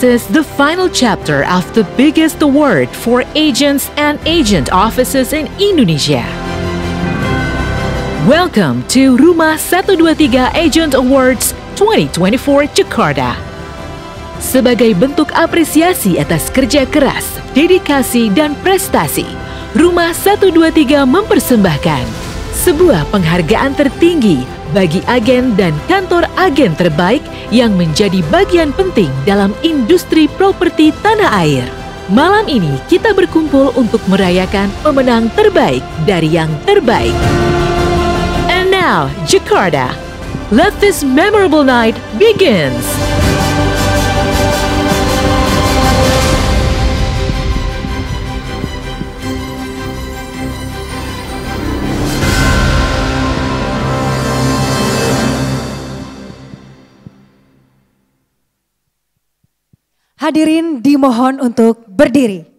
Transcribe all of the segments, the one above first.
This is the final chapter of the biggest award for agents and agent offices in Indonesia. Welcome to Rumah 123 Agent Awards 2024 Jakarta. Sebagai bentuk apresiasi atas kerja keras, dedikasi, dan prestasi, Rumah 123 mempersembahkan sebuah penghargaan tertinggi bagi agen dan kantor agen terbaik yang menjadi bagian penting dalam industri properti tanah air. Malam ini kita berkumpul untuk merayakan pemenang terbaik dari yang terbaik. And now, Jakarta, let this memorable night begins. Hadirin dimohon untuk berdiri.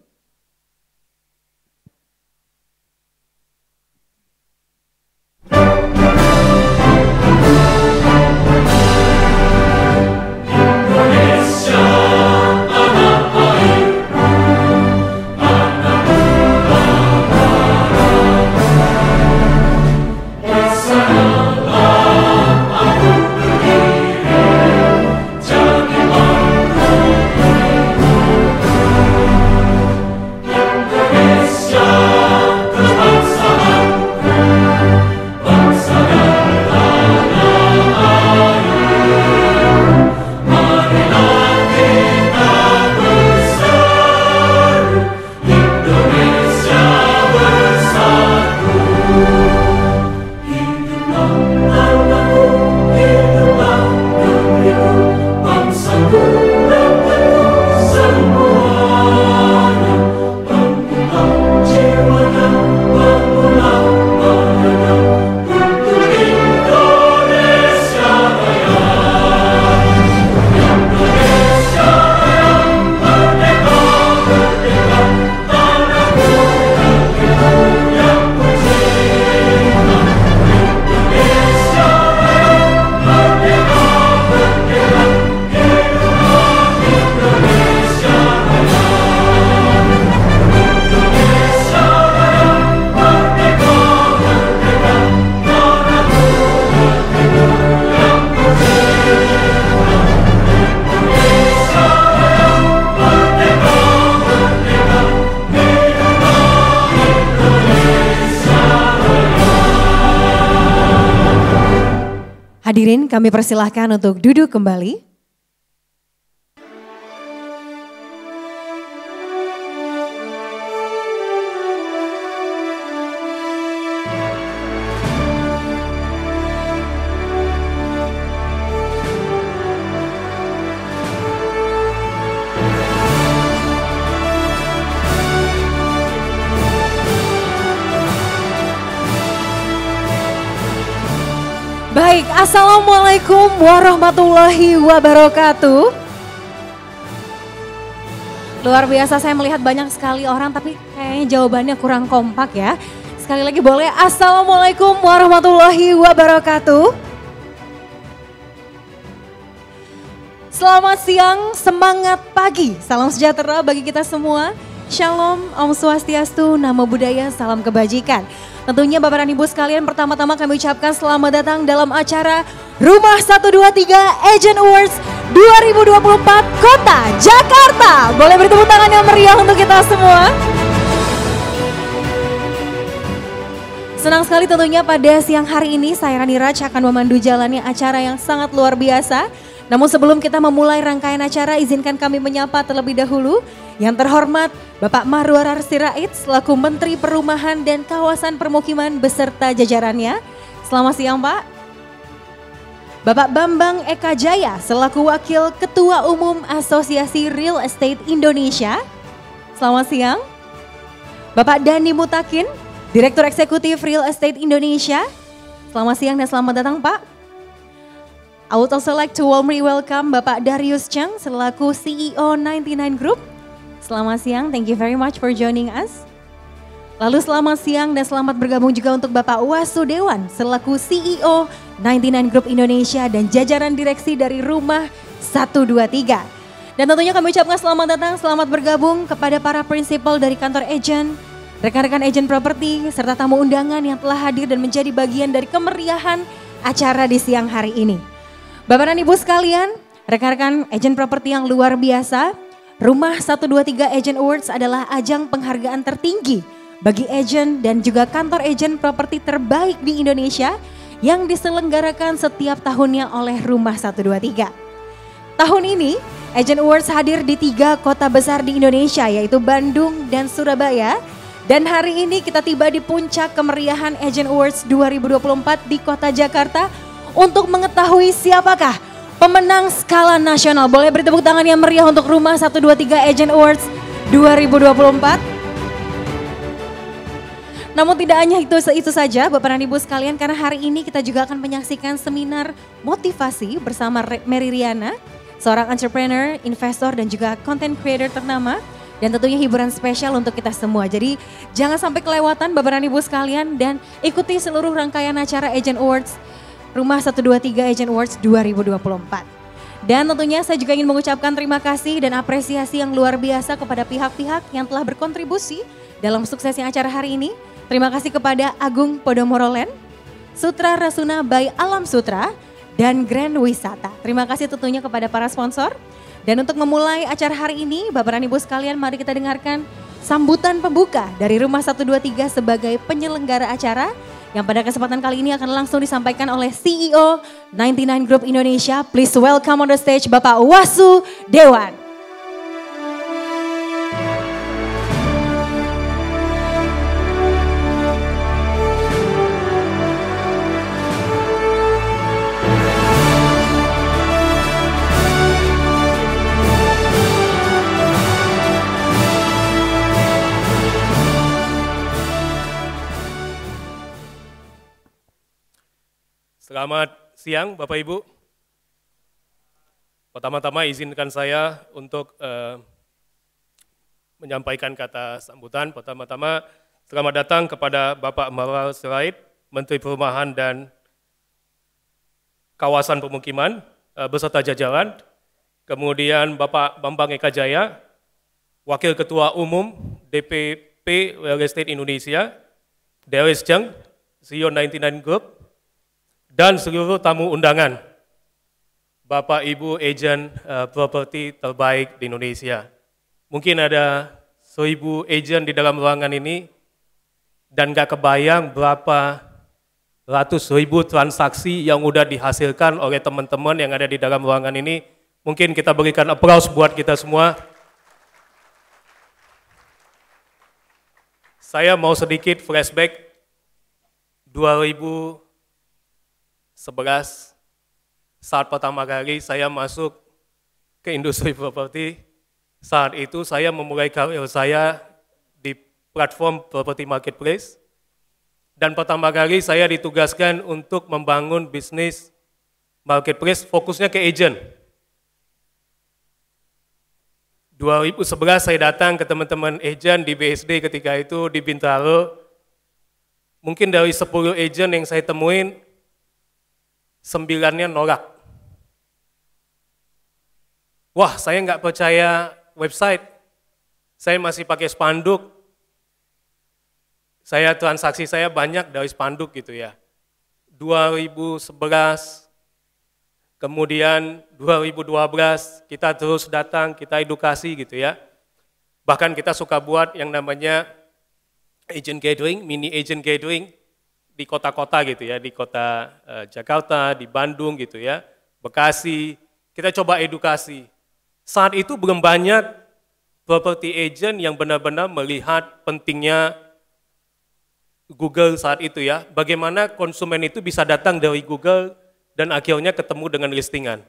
Hadirin, kami persilahkan untuk duduk kembali. Baik, Assalamualaikum warahmatullahi wabarakatuh. Luar biasa, saya melihat banyak sekali orang tapi kayaknya jawabannya kurang kompak ya. Sekali lagi boleh, Assalamualaikum warahmatullahi wabarakatuh. Selamat siang, semangat pagi, salam sejahtera bagi kita semua. Shalom, Om Swastiastu, Namo Buddhaya, salam kebajikan. Tentunya Bapak dan Ibu sekalian, pertama-tama kami ucapkan selamat datang dalam acara Rumah 123 Agent Awards 2024 Kota Jakarta. Boleh beri tepuk tangan yang meriah untuk kita semua. Senang sekali tentunya pada siang hari ini saya Rani Raj akan memandu jalannya acara yang sangat luar biasa. Namun sebelum kita memulai rangkaian acara, izinkan kami menyapa terlebih dahulu yang terhormat Bapak Marwarar Sirait selaku Menteri Perumahan dan Kawasan Permukiman beserta jajarannya. Selamat siang Pak. Bapak Bambang Eka Jaya selaku Wakil Ketua Umum Asosiasi Real Estate Indonesia. Selamat siang. Bapak Dani Mutakin, Direktur Eksekutif Real Estate Indonesia. Selamat siang dan selamat datang Pak. I would also like to warmly welcome Bapak Darius Chang selaku CEO 99 Group. Selamat siang, thank you very much for joining us. Lalu selamat siang dan selamat bergabung juga untuk Bapak Wasudewan selaku CEO 99 Group Indonesia dan jajaran direksi dari Rumah 123. Dan tentunya kami ucapkan selamat datang, selamat bergabung kepada para prinsipal dari kantor agent, rekan-rekan agent properti, serta tamu undangan yang telah hadir dan menjadi bagian dari kemeriahan acara di siang hari ini. Bapak dan Ibu sekalian, rekan-rekan agent properti yang luar biasa, Rumah 123 Agent Awards adalah ajang penghargaan tertinggi bagi agent dan juga kantor agent properti terbaik di Indonesia yang diselenggarakan setiap tahunnya oleh Rumah 123. Tahun ini, Agent Awards hadir di 3 kota besar di Indonesia yaitu Bandung dan Surabaya. Dan hari ini kita tiba di puncak kemeriahan Agent Awards 2024 di kota Jakarta untuk mengetahui siapakah pemenang skala nasional. Boleh beri tepuk tangan yang meriah untuk Rumah 123 Agent Awards 2024. Namun tidak hanya itu saja Bapak dan Ibu sekalian, karena hari ini kita juga akan menyaksikan seminar motivasi bersama Mary Riana, seorang entrepreneur, investor dan juga content creator ternama. Dan tentunya hiburan spesial untuk kita semua. Jadi jangan sampai kelewatan Bapak dan Ibu sekalian dan ikuti seluruh rangkaian acara Agent Awards Rumah 123 Agent Awards 2024. Dan tentunya saya juga ingin mengucapkan terima kasih dan apresiasi yang luar biasa kepada pihak-pihak yang telah berkontribusi dalam suksesnya acara hari ini. Terima kasih kepada Agung Podomorolen, Sutra Rasuna by Alam Sutra, dan Grand Wisata. Terima kasih tentunya kepada para sponsor. Dan untuk memulai acara hari ini, Bapak dan Ibu sekalian, mari kita dengarkan sambutan pembuka dari Rumah 123 sebagai penyelenggara acara yang pada kesempatan kali ini akan langsung disampaikan oleh CEO 99 Group Indonesia. Please welcome on the stage Bapak Wasu Dewan. Selamat siang Bapak Ibu. Pertama-tama izinkan saya untuk menyampaikan kata sambutan. Pertama-tama selamat datang kepada Bapak Marwal Sirait, Menteri Perumahan dan Kawasan Pemukiman beserta jajaran. Kemudian Bapak Bambang Eka Jaya, Wakil Ketua Umum DPP Real Estate Indonesia, Darius Cheng, CEO 99 Group, dan seluruh tamu undangan, Bapak Ibu agent properti terbaik di Indonesia. Mungkin ada 1000 agent di dalam ruangan ini dan gak kebayang berapa ratus ribu transaksi yang udah dihasilkan oleh teman-teman yang ada di dalam ruangan ini. Mungkin kita berikan aplaus buat kita semua. Saya mau sedikit flashback 2011 saat pertama kali saya masuk ke industri properti. Saat itu saya memulai karir saya di platform property marketplace dan pertama kali saya ditugaskan untuk membangun bisnis marketplace fokusnya ke agent. 2011 saya datang ke teman-teman agent di BSD ketika itu di Bintaro. Mungkin dari 10 agent yang saya temuin 9-nya nolak. Wah, saya nggak percaya website. Saya masih pakai spanduk. Transaksi saya banyak dari spanduk gitu ya. 2011, kemudian 2012 kita terus datang, kita edukasi gitu ya. Bahkan kita suka buat yang namanya agent gathering, mini agent gathering di kota-kota gitu ya, di kota Jakarta, di Bandung gitu ya, Bekasi, kita coba edukasi. Saat itu belum banyak property agent yang benar-benar melihat pentingnya Google saat itu ya, bagaimana konsumen itu bisa datang dari Google dan akhirnya ketemu dengan listingan,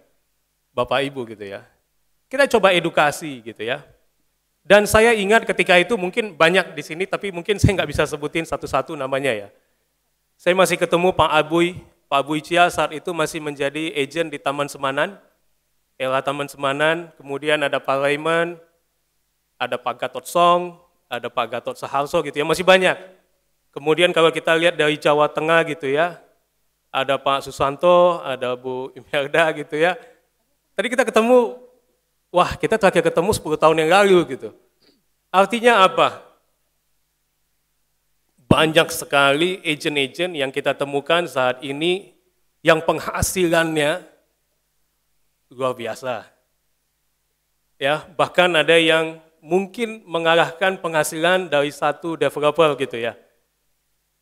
Bapak Ibu gitu ya. Kita coba edukasi gitu ya. Dan saya ingat ketika itu mungkin banyak di sini, tapi mungkin saya nggak bisa sebutin satu-satu namanya ya. Saya masih ketemu Pak Abuy Cia saat itu masih menjadi agent di Taman Semanan, era Taman Semanan, kemudian ada Pak Raymond, ada Pak Gatot Song, ada Pak Gatot Saharso gitu ya, masih banyak. Kemudian kalau kita lihat dari Jawa Tengah gitu ya, ada Pak Susanto, ada Bu Imelda gitu ya. Tadi kita ketemu, wah kita terakhir ketemu 10 tahun yang lalu gitu. Artinya apa? Banyak sekali agent-agent yang kita temukan saat ini yang penghasilannya luar biasa. Ya, bahkan ada yang mungkin mengalahkan penghasilan dari satu developer gitu ya.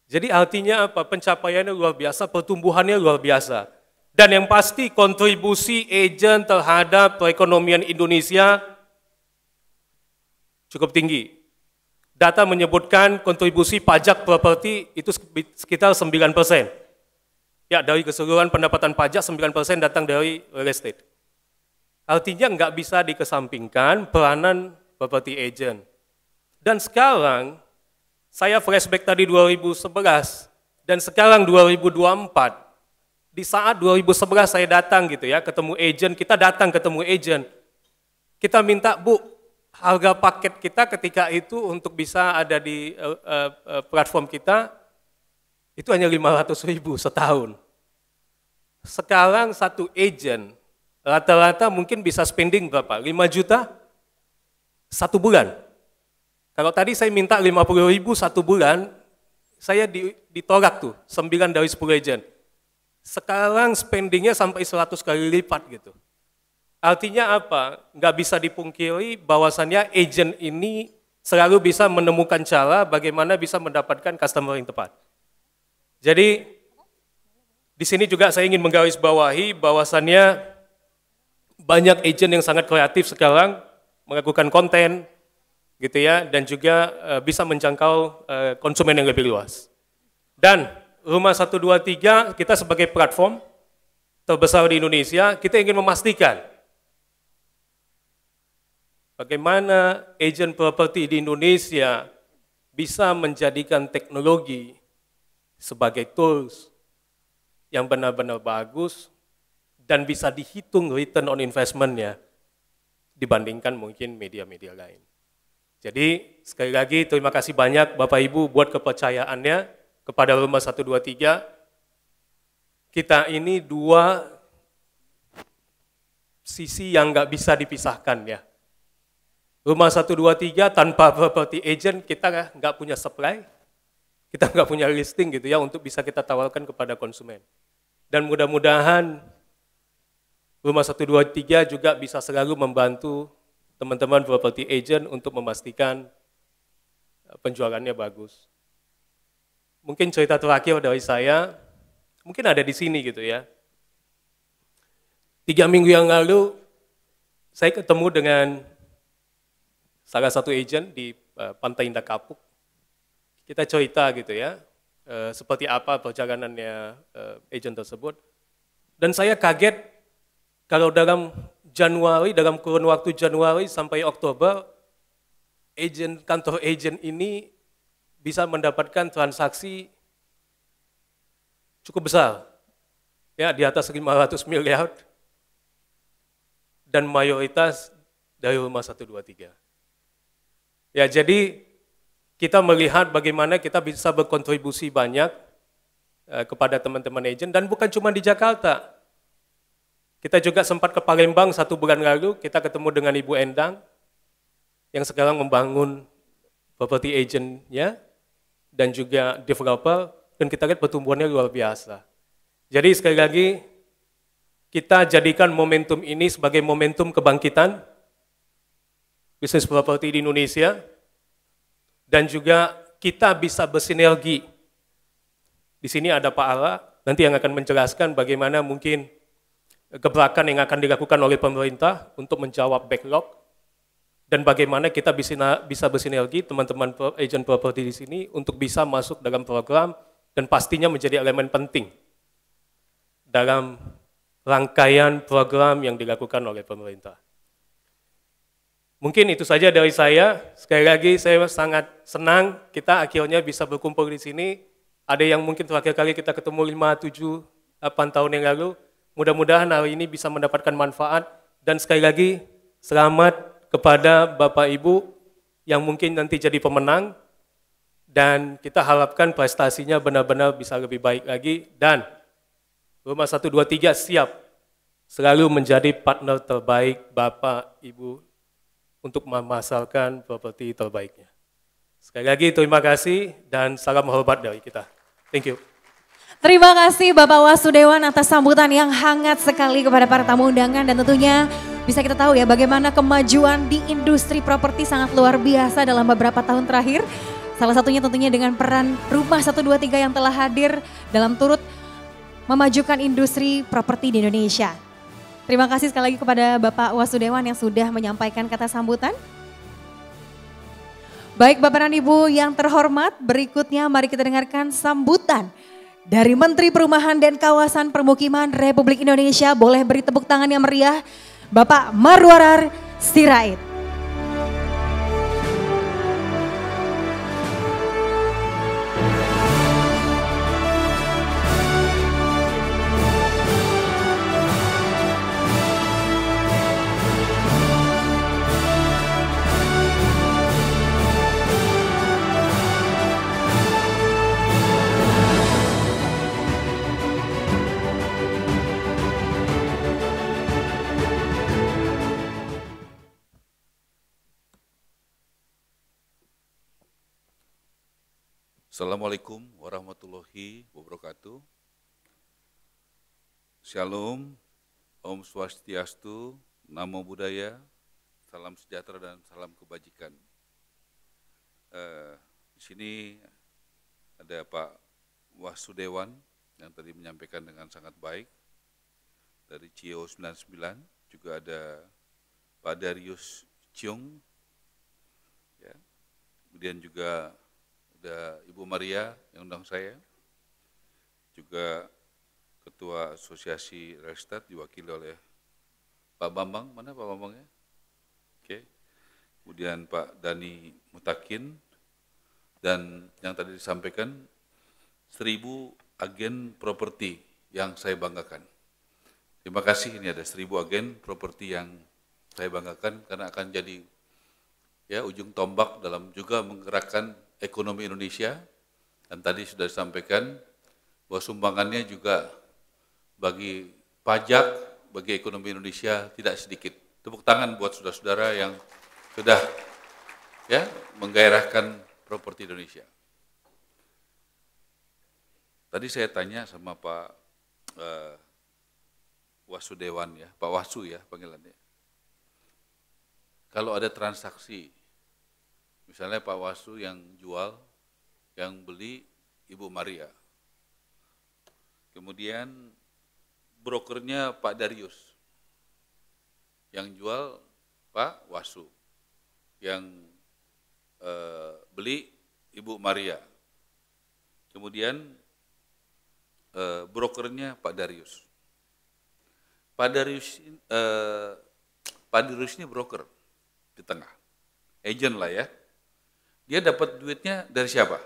Jadi artinya apa? Pencapaiannya luar biasa, pertumbuhannya luar biasa. Dan yang pasti kontribusi agent terhadap perekonomian Indonesia cukup tinggi. Data menyebutkan kontribusi pajak properti itu sekitar 9%. Ya, dari keseluruhan pendapatan pajak 9% datang dari real estate. Artinya nggak bisa dikesampingkan peranan property agent. Dan sekarang, saya flashback tadi 2011, dan sekarang 2024, di saat 2011 saya datang gitu ya, ketemu agent, kita datang ketemu agent, kita minta, Bu, harga paket kita ketika itu untuk bisa ada di platform kita, itu hanya 500.000 setahun. Sekarang satu agent, rata-rata mungkin bisa spending berapa? 5 juta? Satu bulan. Kalau tadi saya minta 50.000 satu bulan, saya ditolak tuh, 9 dari 10 agent. Sekarang spendingnya sampai 100 kali lipat gitu. Artinya apa? Nggak bisa dipungkiri bahwasannya agent ini selalu bisa menemukan cara bagaimana bisa mendapatkan customer yang tepat. Jadi di sini juga saya ingin menggarisbawahi bahwasannya banyak agent yang sangat kreatif sekarang melakukan konten gitu ya, dan juga bisa menjangkau konsumen yang lebih luas. Dan Rumah 123 kita sebagai platform terbesar di Indonesia, kita ingin memastikan bagaimana agent properti di Indonesia bisa menjadikan teknologi sebagai tools yang benar-benar bagus dan bisa dihitung return on investment-nya dibandingkan mungkin media-media lain. Jadi sekali lagi terima kasih banyak Bapak Ibu buat kepercayaannya kepada Rumah 123. Kita ini dua sisi yang nggak bisa dipisahkan ya. Rumah 123 tanpa property agent kita nggak punya supply, kita nggak punya listing gitu ya untuk bisa kita tawarkan kepada konsumen. Dan mudah-mudahan Rumah 123 juga bisa selalu membantu teman-teman property agent untuk memastikan penjualannya bagus. Mungkin cerita terakhir dari saya, mungkin ada di sini gitu ya. 3 minggu yang lalu, saya ketemu dengan salah satu agent di Pantai Indah Kapuk. Kita cerita gitu ya, seperti apa perjalanannya agent tersebut. Dan saya kaget kalau dalam Januari, dalam kurun waktu Januari sampai Oktober, kantor agent ini bisa mendapatkan transaksi cukup besar, ya di atas 500 miliar, dan mayoritas dari Rumah 123. Ya, jadi kita melihat bagaimana kita bisa berkontribusi banyak kepada teman-teman agent, dan bukan cuma di Jakarta. Kita juga sempat ke Palembang 1 bulan lalu, kita ketemu dengan Ibu Endang, yang sekarang membangun property agent-nya, dan juga developer, dan kita lihat pertumbuhannya luar biasa. Jadi sekali lagi, kita jadikan momentum ini sebagai momentum kebangkitan bisnis properti di Indonesia, dan juga kita bisa bersinergi. Di sini ada Pak Ara, nanti yang akan menjelaskan bagaimana mungkin gebrakan yang akan dilakukan oleh pemerintah untuk menjawab backlog, dan bagaimana kita bisa bersinergi teman-teman agent properti di sini untuk bisa masuk dalam program dan pastinya menjadi elemen penting dalam rangkaian program yang dilakukan oleh pemerintah. Mungkin itu saja dari saya. Sekali lagi saya sangat senang kita akhirnya bisa berkumpul di sini. Ada yang mungkin terakhir kali kita ketemu 5, 7, 8 tahun yang lalu. Mudah-mudahan hari ini bisa mendapatkan manfaat, dan sekali lagi selamat kepada Bapak Ibu yang mungkin nanti jadi pemenang, dan kita harapkan prestasinya benar-benar bisa lebih baik lagi, dan Rumah 123 siap selalu menjadi partner terbaik Bapak, Ibu untuk memasarkan properti terbaiknya. Sekali lagi terima kasih dan salam hormat dari kita. Thank you. Terima kasih Bapak Wasudewan atas sambutan yang hangat sekali kepada para tamu undangan dan tentunya bisa kita tahu ya bagaimana kemajuan di industri properti sangat luar biasa dalam beberapa tahun terakhir. Salah satunya tentunya dengan peran Rumah 123 yang telah hadir dalam turut memajukan industri properti di Indonesia. Terima kasih sekali lagi kepada Bapak Wasudewan yang sudah menyampaikan kata sambutan. Baik Bapak dan Ibu yang terhormat, berikutnya mari kita dengarkan sambutan dari Menteri Perumahan dan Kawasan Permukiman Republik Indonesia. Boleh beri tepuk tangan yang meriah, Bapak Marwarar Sirait. Assalamualaikum warahmatullahi wabarakatuh. Shalom, Om Swastiastu, Namo Buddhaya, salam sejahtera dan salam kebajikan. Di sini ada Pak Wasudewan yang tadi menyampaikan dengan sangat baik dari CIO 99, juga ada Pak Darius Ciong, ya. Kemudian juga ada Ibu Maria yang undang saya, juga Ketua Asosiasi Real Estate diwakili oleh Pak Bambang, mana Pak Bambangnya? Oke. Kemudian Pak Dani Mutakin, dan yang tadi disampaikan 1000 agen properti yang saya banggakan. Terima kasih, ini ada 1000 agen properti yang saya banggakan karena akan jadi ya ujung tombak dalam juga menggerakkan ekonomi Indonesia, dan tadi sudah disampaikan bahwa sumbangannya juga bagi pajak, bagi ekonomi Indonesia tidak sedikit. Tepuk tangan buat saudara-saudara yang sudah ya menggairahkan properti Indonesia. Tadi saya tanya sama Pak Wasudewan ya, Pak Wasu ya panggilannya. Kalau ada transaksi, misalnya Pak Wasu yang jual, yang beli Ibu Maria. Kemudian brokernya Pak Darius. Yang jual Pak Wasu. Yang beli Ibu Maria. Kemudian brokernya Pak Darius. Pak Darius ini broker di tengah. Agent lah ya. Dia dapat duitnya dari siapa?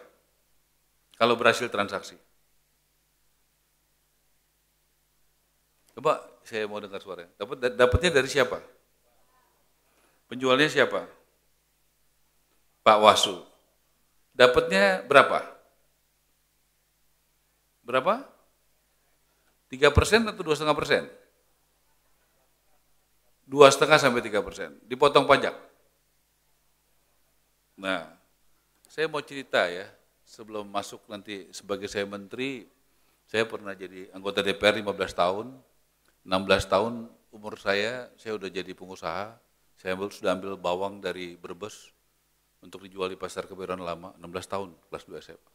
Kalau berhasil transaksi. Coba saya mau dengar suaranya. Dapatnya dari siapa? Penjualnya siapa? Pak Wasu. Dapatnya berapa? Berapa? 3% atau 2,5%? 2,5 sampai 3%. Dipotong pajak. Nah, saya mau cerita ya, sebelum masuk nanti sebagai saya menteri, saya pernah jadi anggota DPR 15 tahun, 16 tahun umur saya udah jadi pengusaha, saya sudah ambil bawang dari Brebes untuk dijual di Pasar Kebayoran Lama, 16 tahun, kelas 2 SMA.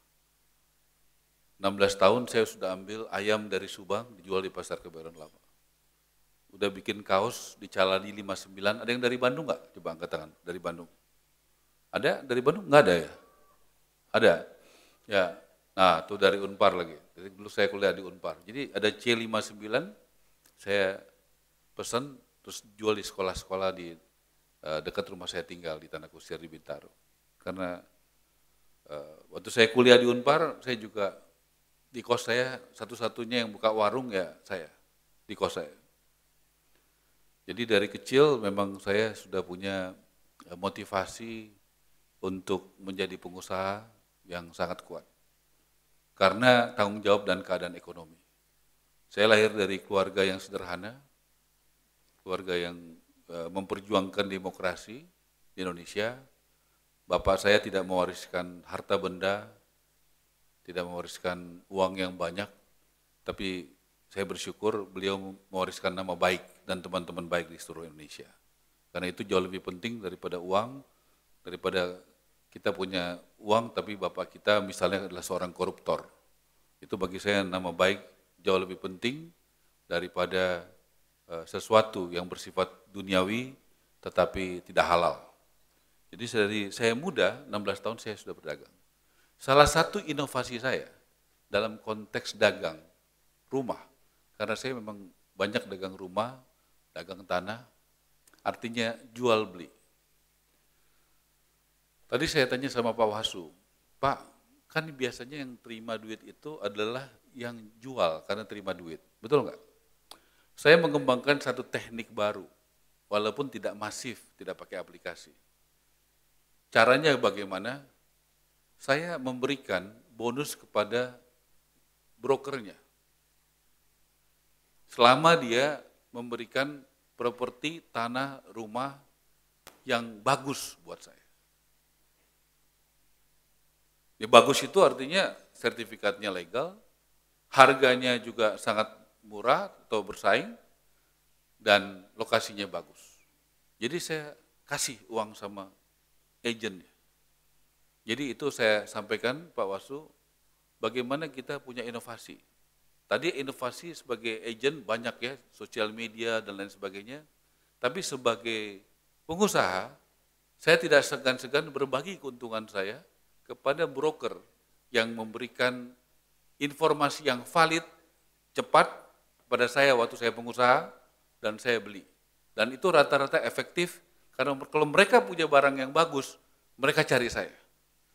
16 tahun saya sudah ambil ayam dari Subang, dijual di Pasar Kebayoran Lama. Udah bikin kaos di Caladi 59, ada yang dari Bandung nggak? Coba angkat tangan, dari Bandung. Ada dari Bandung? Nggak ada ya? Ada. Ya. Nah, itu dari Unpar lagi. Jadi dulu saya kuliah di Unpar. Jadi ada C59, saya pesan terus jual di sekolah-sekolah di dekat rumah saya tinggal di Tanah Kusir di Bintaro. Karena waktu saya kuliah di Unpar, saya juga di kos saya satu-satunya yang buka warung ya saya di kos saya. Jadi dari kecil memang saya sudah punya motivasi untuk menjadi pengusaha yang sangat kuat. Karena tanggung jawab dan keadaan ekonomi. Saya lahir dari keluarga yang sederhana, keluarga yang memperjuangkan demokrasi di Indonesia. Bapak saya tidak mewariskan harta benda, tidak mewariskan uang yang banyak, tapi saya bersyukur beliau mewariskan nama baik dan teman-teman baik di seluruh Indonesia. Karena itu jauh lebih penting daripada uang, daripada kita punya uang tapi bapak kita misalnya adalah seorang koruptor. Itu bagi saya nama baik jauh lebih penting daripada sesuatu yang bersifat duniawi tetapi tidak halal. Jadi dari saya muda, 16 tahun saya sudah berdagang. Salah satu inovasi saya dalam konteks dagang rumah, karena saya memang banyak dagang rumah, dagang tanah, artinya jual beli. Tadi saya tanya sama Pak Wasu, Pak, kan biasanya yang terima duit itu adalah yang jual karena terima duit, betul nggak? Saya mengembangkan satu teknik baru, walaupun tidak masif, tidak pakai aplikasi. Caranya bagaimana? Saya memberikan bonus kepada brokernya. Selama dia memberikan properti, tanah, rumah yang bagus buat saya. Ya, bagus itu artinya sertifikatnya legal, harganya juga sangat murah atau bersaing, dan lokasinya bagus. Jadi saya kasih uang sama agennya. Jadi itu saya sampaikan Pak Wasu, bagaimana kita punya inovasi. Tadi inovasi sebagai agen banyak ya, sosial media dan lain sebagainya. Tapi sebagai pengusaha, saya tidak segan-segan berbagi keuntungan saya kepada broker yang memberikan informasi yang valid, cepat kepada saya waktu saya pengusaha dan saya beli. Dan itu rata-rata efektif. Karena kalau mereka punya barang yang bagus, mereka cari saya.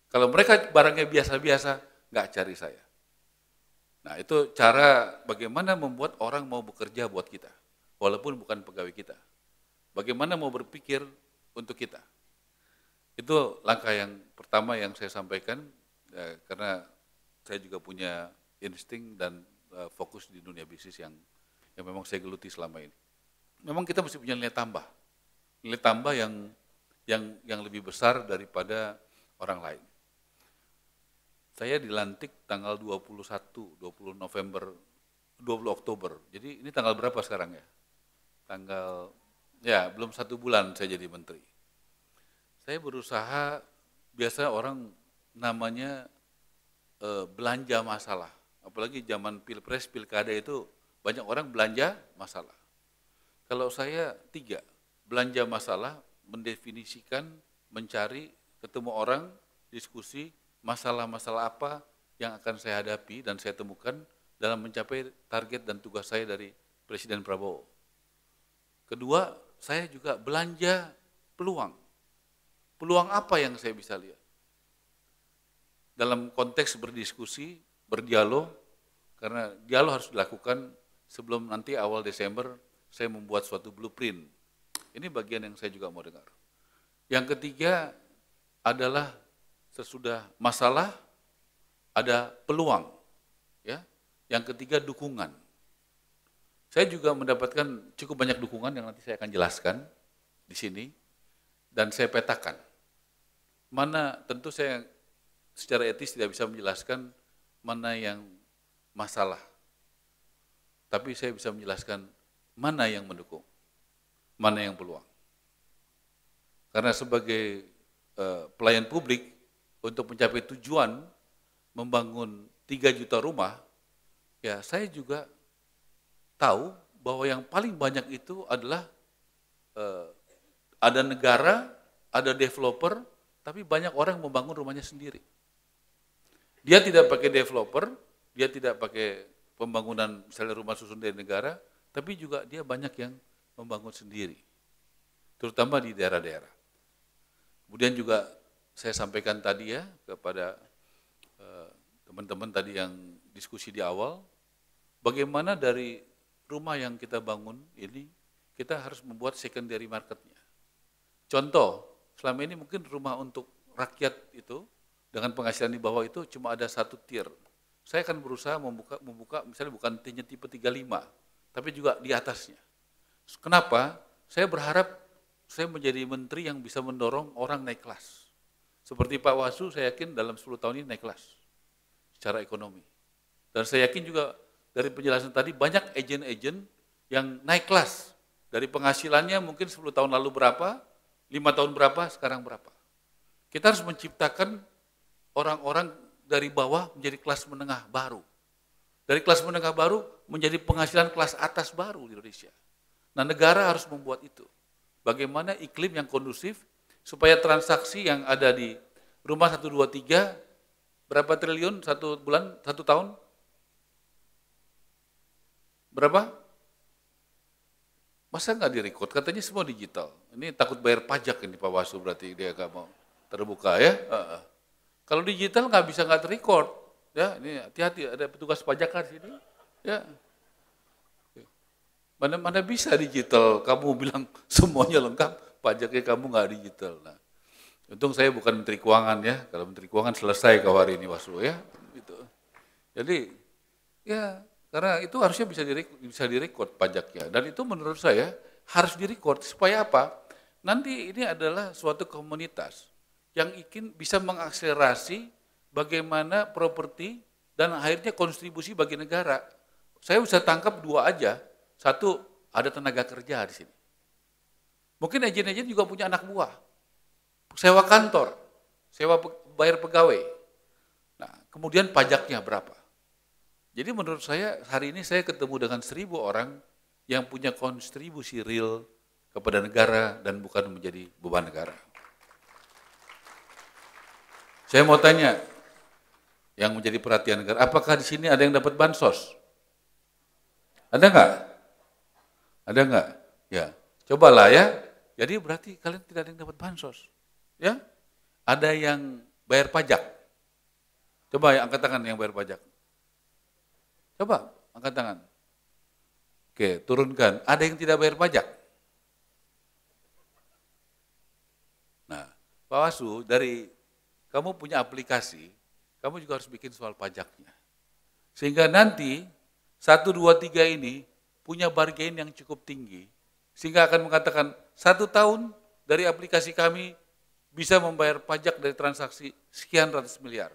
Kalau mereka barangnya biasa-biasa, nggak cari saya. Nah itu cara bagaimana membuat orang mau bekerja buat kita, walaupun bukan pegawai kita. Bagaimana mau berpikir untuk kita. Itu langkah yang pertama yang saya sampaikan, karena saya juga punya insting dan fokus di dunia bisnis yang memang saya geluti selama ini. Memang kita mesti punya nilai tambah yang lebih besar daripada orang lain. Saya dilantik tanggal 20 November, 20 Oktober. Jadi ini tanggal berapa sekarang ya? Belum 1 bulan saya jadi menteri. Saya berusaha, biasa orang namanya belanja masalah. Apalagi zaman pilpres, pilkada itu banyak orang belanja masalah. Kalau saya 3, belanja masalah, mendefinisikan, mencari, ketemu orang, diskusi, masalah-masalah apa yang akan saya hadapi dan saya temukan dalam mencapai target dan tugas saya dari Presiden Prabowo. Kedua, saya juga belanja peluang. Peluang apa yang saya bisa lihat? Dalam konteks berdiskusi, berdialog, karena dialog harus dilakukan sebelum nanti awal Desember saya membuat suatu blueprint. Ini bagian yang saya juga mau dengar. Yang ketiga adalah sesudah masalah ada peluang. Ya. Yang ketiga dukungan. Saya juga mendapatkan cukup banyak dukungan yang nanti saya akan jelaskan di sini dan saya petakan. Mana tentu saya secara etis tidak bisa menjelaskan mana yang masalah. Tapi saya bisa menjelaskan mana yang mendukung, mana yang peluang. Karena sebagai pelayan publik untuk mencapai tujuan membangun 3 juta rumah, ya saya juga tahu bahwa yang paling banyak itu adalah ada negara, ada developer, tapi banyak orang membangun rumahnya sendiri. Dia tidak pakai developer, dia tidak pakai pembangunan misalnya rumah susun dari negara, tapi juga dia banyak yang membangun sendiri, terutama di daerah-daerah. Kemudian juga saya sampaikan tadi ya kepada teman-teman tadi yang diskusi di awal, bagaimana dari rumah yang kita bangun ini, kita harus membuat secondary marketnya. Contoh, selama ini mungkin rumah untuk rakyat itu, dengan penghasilan di bawah itu cuma ada 1 tier. Saya akan berusaha membuka misalnya bukan tipe 35, tapi juga di atasnya. Kenapa? Saya berharap saya menjadi menteri yang bisa mendorong orang naik kelas. Seperti Pak Wasu, saya yakin dalam 10 tahun ini naik kelas secara ekonomi. Dan saya yakin juga dari penjelasan tadi banyak agen-agen yang naik kelas. Dari penghasilannya mungkin 10 tahun lalu berapa, 5 tahun berapa, sekarang berapa. Kita harus menciptakan orang-orang dari bawah menjadi kelas menengah baru. Dari kelas menengah baru menjadi penghasilan kelas atas baru di Indonesia. Nah, negara harus membuat itu. Bagaimana iklim yang kondusif supaya transaksi yang ada di rumah 123 berapa triliun satu bulan, satu tahun? Berapa? Masa nggak direkod? Katanya semua digital. Ini takut bayar pajak ini Pak Wasu, berarti dia nggak mau terbuka ya. Kalau digital nggak bisa nggak terrecord. Ya, ini hati-hati ada petugas pajak di sini. Ya. Mana bisa digital, kamu bilang semuanya lengkap, pajaknya kamu nggak digital. Nah, untung saya bukan Menteri Keuangan ya, kalau Menteri Keuangan selesai kau hari ini Wasu ya. Gitu. Jadi ya karena itu harusnya bisa direkod pajaknya, dan itu menurut saya harus direkod supaya apa? Nanti ini adalah suatu komunitas yang ingin bisa mengakselerasi bagaimana properti dan akhirnya kontribusi bagi negara. Saya bisa tangkap dua aja. Satu, ada tenaga kerja di sini. Mungkin agen-agen juga punya anak buah. Sewa kantor, bayar pegawai. Nah, kemudian pajaknya berapa? Jadi menurut saya hari ini saya ketemu dengan 1.000 orang yang punya kontribusi real kepada negara dan bukan menjadi beban negara. Saya mau tanya, yang menjadi perhatian negara, apakah di sini ada yang dapat bansos? Ada nggak? Ada nggak? Ya, cobalah ya. Jadi berarti kalian tidak ada yang dapat bansos, ya? Ada yang bayar pajak. Coba ya, angkat tangan yang bayar pajak. Coba angkat tangan. Oke, turunkan. Ada yang tidak bayar pajak? Nah, Pak Wasu, dari kamu punya aplikasi, kamu juga harus bikin soal pajaknya. Sehingga nanti 1, 2, 3 ini punya bargain yang cukup tinggi, sehingga akan mengatakan 1 tahun dari aplikasi kami bisa membayar pajak dari transaksi sekian ratus miliar,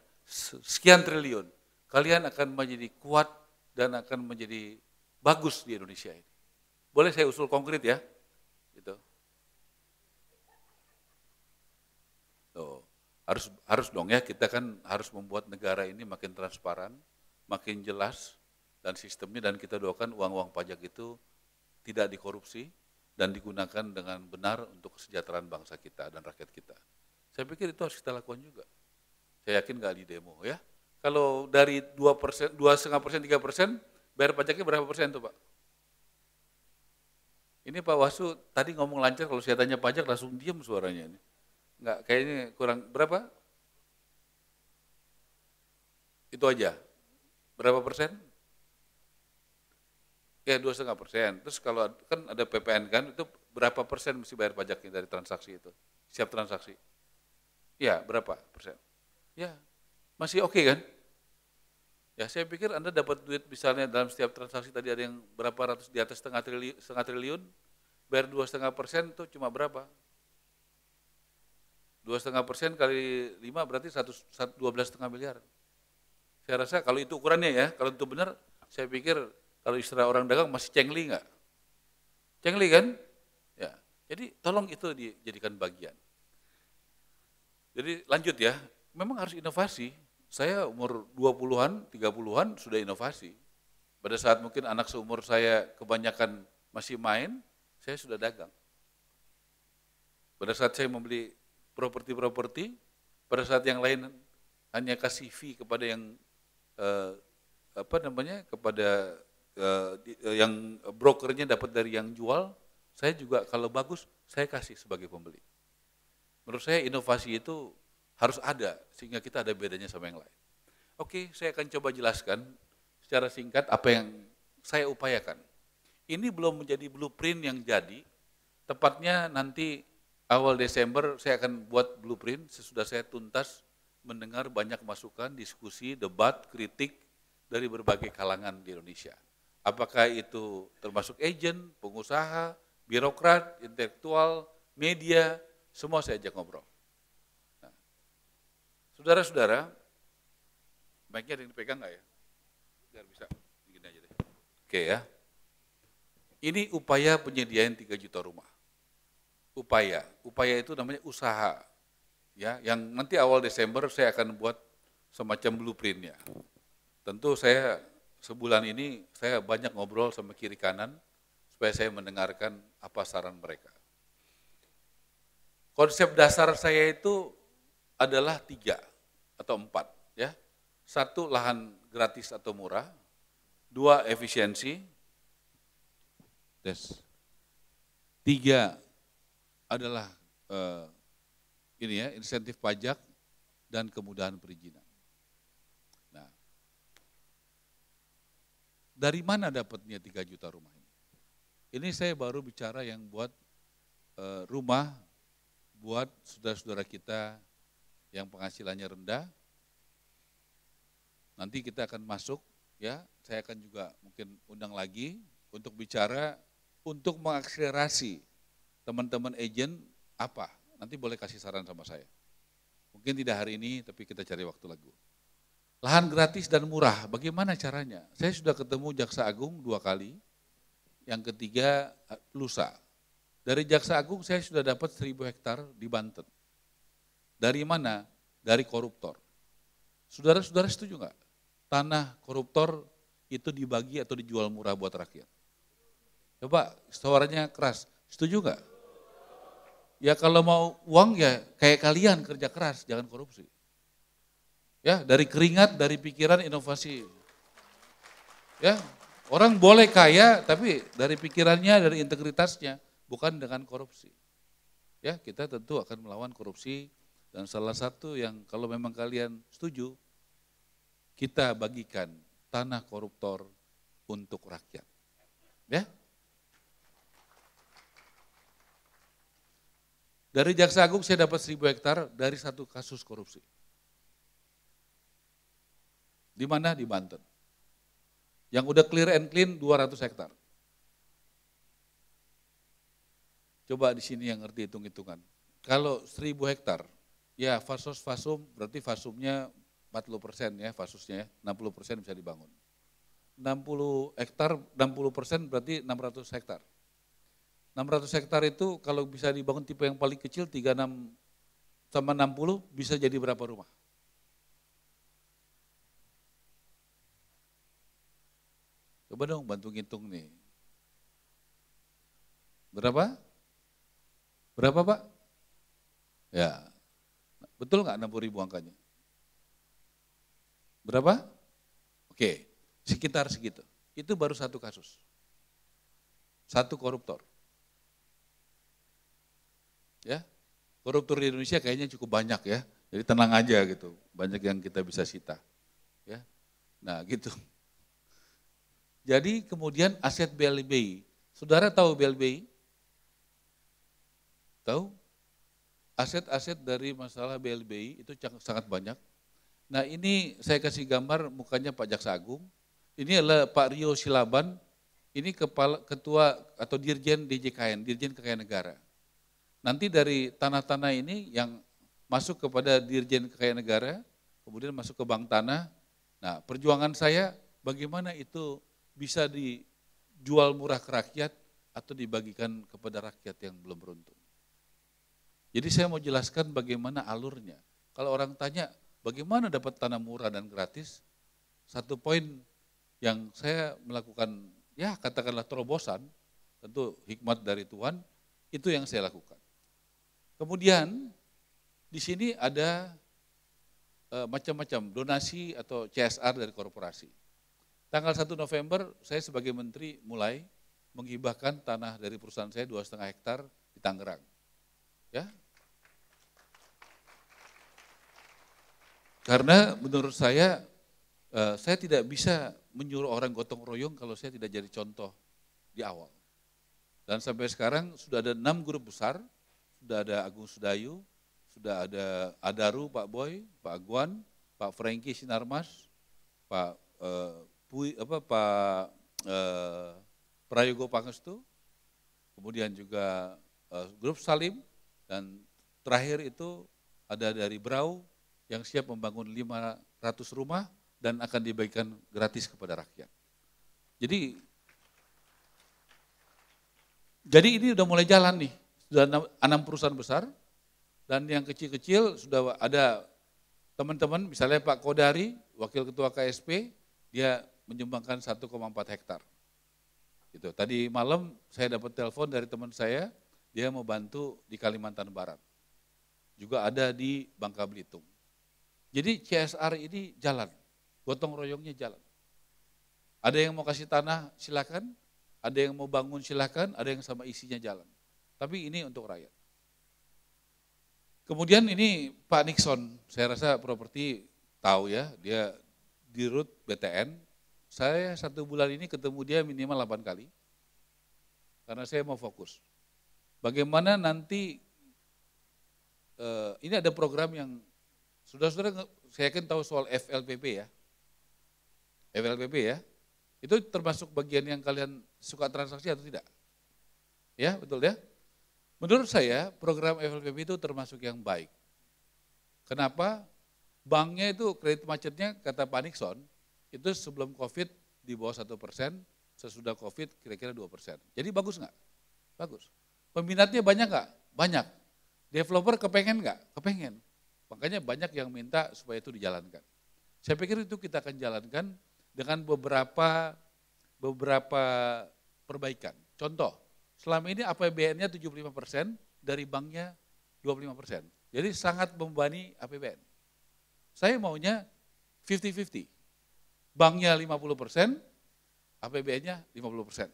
sekian triliun. Kalian akan menjadi kuat dan akan menjadi bagus di Indonesia ini. Boleh saya usul konkret ya? Gitu. Tuh, harus dong ya, kita kan harus membuat negara ini makin transparan, makin jelas, dan sistemnya, dan kita doakan uang-uang pajak itu tidak dikorupsi dan digunakan dengan benar untuk kesejahteraan bangsa kita dan rakyat kita. Saya pikir itu harus kita lakukan juga. Saya yakin nggak di demo ya. Kalau dari 2%, 2,5%, 3%, bayar pajaknya berapa persen tuh Pak? Ini Pak Wasu tadi ngomong lancar, kalau saya tanya pajak langsung diam suaranya ini. Enggak, kayaknya kurang, berapa? Itu aja. Berapa persen? Ya 2,5%. Terus kalau kan ada PPN kan, itu berapa persen mesti bayar pajaknya dari transaksi itu? Setiap transaksi. Ya, berapa persen? Ya, masih oke kan? Ya, saya pikir Anda dapat duit misalnya dalam setiap transaksi tadi ada yang berapa ratus, di atas setengah triliun, bayar 2,5% itu cuma berapa? 2,5% kali 5 berarti 12,5 miliar. Saya rasa kalau itu ukurannya ya, kalau itu benar, saya pikir kalau istilah orang dagang masih cengli nggak? Cengli kan? Ya. Jadi tolong itu dijadikan bagian. Jadi lanjut ya, memang harus inovasi. Saya umur 20-an, 30-an sudah inovasi. Pada saat mungkin anak seumur saya kebanyakan masih main, saya sudah dagang. Pada saat saya membeli properti, pada saat yang lain hanya kasih fee kepada yang kepada yang brokernya dapat dari yang jual, saya juga kalau bagus saya kasih sebagai pembeli. Menurut saya inovasi itu harus ada sehingga kita ada bedanya sama yang lain. Oke, saya akan coba jelaskan secara singkat apa yang saya upayakan. Ini belum menjadi blueprint yang jadi, tepatnya nanti awal Desember saya akan buat blueprint sesudah saya tuntas mendengar banyak masukan, diskusi, debat, kritik dari berbagai kalangan di Indonesia. Apakah itu termasuk agen, pengusaha, birokrat, intelektual, media, semua saya ajak ngobrol. Nah, saudara-saudara, mic-nya ada yang dipegang nggak ya? Biar bisa, gini aja deh. Oke ya. Ini upaya penyediaan 3 juta rumah. Upaya itu namanya usaha. Ya, yang nanti awal Desember saya akan buat semacam blueprint-nya. Tentu saya sebulan ini saya banyak ngobrol sama kiri kanan supaya saya mendengarkan apa saran mereka. Konsep dasar saya itu adalah 3 atau 4 ya. 1 lahan gratis atau murah, 2 efisiensi, 3 adalah insentif pajak dan kemudahan perizinan. Nah, dari mana dapatnya 3 juta rumah ini? Ini saya baru bicara yang buat rumah buat saudara-saudara kita yang penghasilannya rendah. Nanti kita akan masuk ya, saya akan juga mungkin undang lagi untuk bicara untuk mengakselerasi teman-teman agen apa. Nanti boleh kasih saran sama saya. Mungkin tidak hari ini, tapi kita cari waktu lagi. Lahan gratis dan murah, bagaimana caranya? Saya sudah ketemu Jaksa Agung 2 kali, yang ketiga lusa. Dari Jaksa Agung saya sudah dapat 1.000 hektar di Banten. Dari mana? Dari koruptor. Saudara-saudara setuju nggak? Tanah koruptor itu dibagi atau dijual murah buat rakyat. Coba suaranya keras, setuju nggak? Ya kalau mau uang ya kayak kalian kerja keras, jangan korupsi. Ya dari keringat, dari pikiran, inovasi. Ya orang boleh kaya tapi dari pikirannya, dari integritasnya, bukan dengan korupsi. Ya kita tentu akan melawan korupsi dan salah satu yang kalau memang kalian setuju, kita bagikan tanah koruptor untuk rakyat. Ya. Dari Jaksa Agung saya dapat 1.000 hektar dari 1 kasus korupsi. Di mana? Di Banten. Yang udah clear and clean 200 hektar. Coba di sini yang ngerti hitung-hitungan. Kalau 1.000 hektar, ya fasos fasum berarti fasumnya 40% ya fasusnya ya, 60% bisa dibangun. 60 hektar, 60% berarti 600 hektar. 600 hektar itu kalau bisa dibangun tipe yang paling kecil 36 sama 60 bisa jadi berapa rumah? Coba dong bantu ngitung nih. Berapa? Berapa Pak? Ya, betul nggak 60.000 angkanya? Berapa? Oke, sekitar segitu. Itu baru 1 kasus. 1 koruptor. Ya, koruptor di Indonesia kayaknya cukup banyak ya, jadi tenang aja gitu, banyak yang kita bisa sita. Ya, nah gitu. Jadi kemudian aset BLBI, saudara tahu BLBI? Tahu? Aset-aset dari masalah BLBI itu sangat banyak. Nah ini saya kasih gambar mukanya Pak Jaksa Agung, ini adalah Pak Rio Silaban, ini ketua atau Dirjen DJKN, Dirjen Kekayaan Negara. Nanti dari tanah-tanah ini yang masuk kepada Dirjen Kekayaan Negara, kemudian masuk ke Bank Tanah. Nah perjuangan saya bagaimana itu bisa dijual murah ke rakyat atau dibagikan kepada rakyat yang belum beruntung. Jadi saya mau jelaskan bagaimana alurnya. Kalau orang tanya bagaimana dapat tanah murah dan gratis, 1 poin yang saya melakukan, ya katakanlah terobosan, tentu hikmat dari Tuhan, itu yang saya lakukan. Kemudian di sini ada macam-macam donasi atau CSR dari korporasi. Tanggal 1 November saya sebagai menteri mulai menghibahkan tanah dari perusahaan saya 2,5 hektar di Tangerang. Ya. Karena menurut saya tidak bisa menyuruh orang gotong royong kalau saya tidak jadi contoh di awal. Dan sampai sekarang sudah ada 6 grup besar. Sudah ada Agung Sudayu, sudah ada Adaru, Pak Boy, Pak Aguan, Pak Franky Sinarmas, Pak Prayogo Pangestu, kemudian juga Grup Salim, dan terakhir itu ada dari Brau yang siap membangun 500 rumah dan akan dibagikan gratis kepada rakyat. Jadi ini udah mulai jalan nih, sudah 6 perusahaan besar, dan yang kecil-kecil sudah ada teman-teman, misalnya Pak Kodari, Wakil Ketua KSP, dia menyumbangkan 1,4 hektar. Gitu. Tadi malam saya dapat telepon dari teman saya, dia mau bantu di Kalimantan Barat. Juga ada di Bangka Belitung. Jadi CSR ini jalan, gotong royongnya jalan. Ada yang mau kasih tanah silakan, ada yang mau bangun silakan, ada yang sama isinya jalan. Tapi ini untuk rakyat. Kemudian ini Pak Nixon, saya rasa properti tahu ya, dia di Dirut BTN. Saya 1 bulan ini ketemu dia minimal 8 kali, karena saya mau fokus. Bagaimana nanti, ini ada program yang, saudara-saudara saya yakin tahu soal FLPP ya, FLPP ya, itu termasuk bagian yang kalian suka transaksi atau tidak? Ya, betul ya? Menurut saya program FLPP itu termasuk yang baik. Kenapa? Banknya itu kredit macetnya kata Pak Nixon, itu sebelum COVID di bawah 1%, sesudah COVID kira-kira 2%. Jadi bagus nggak? Bagus. Peminatnya banyak nggak? Banyak. Developer kepengen nggak? Kepengen. Makanya banyak yang minta supaya itu dijalankan. Saya pikir itu kita akan jalankan dengan beberapa perbaikan. Contoh, selama ini APBN-nya 75%, dari banknya 25%. Jadi sangat membebani APBN. Saya maunya 50-50. Banknya 50%, APBN-nya 50%.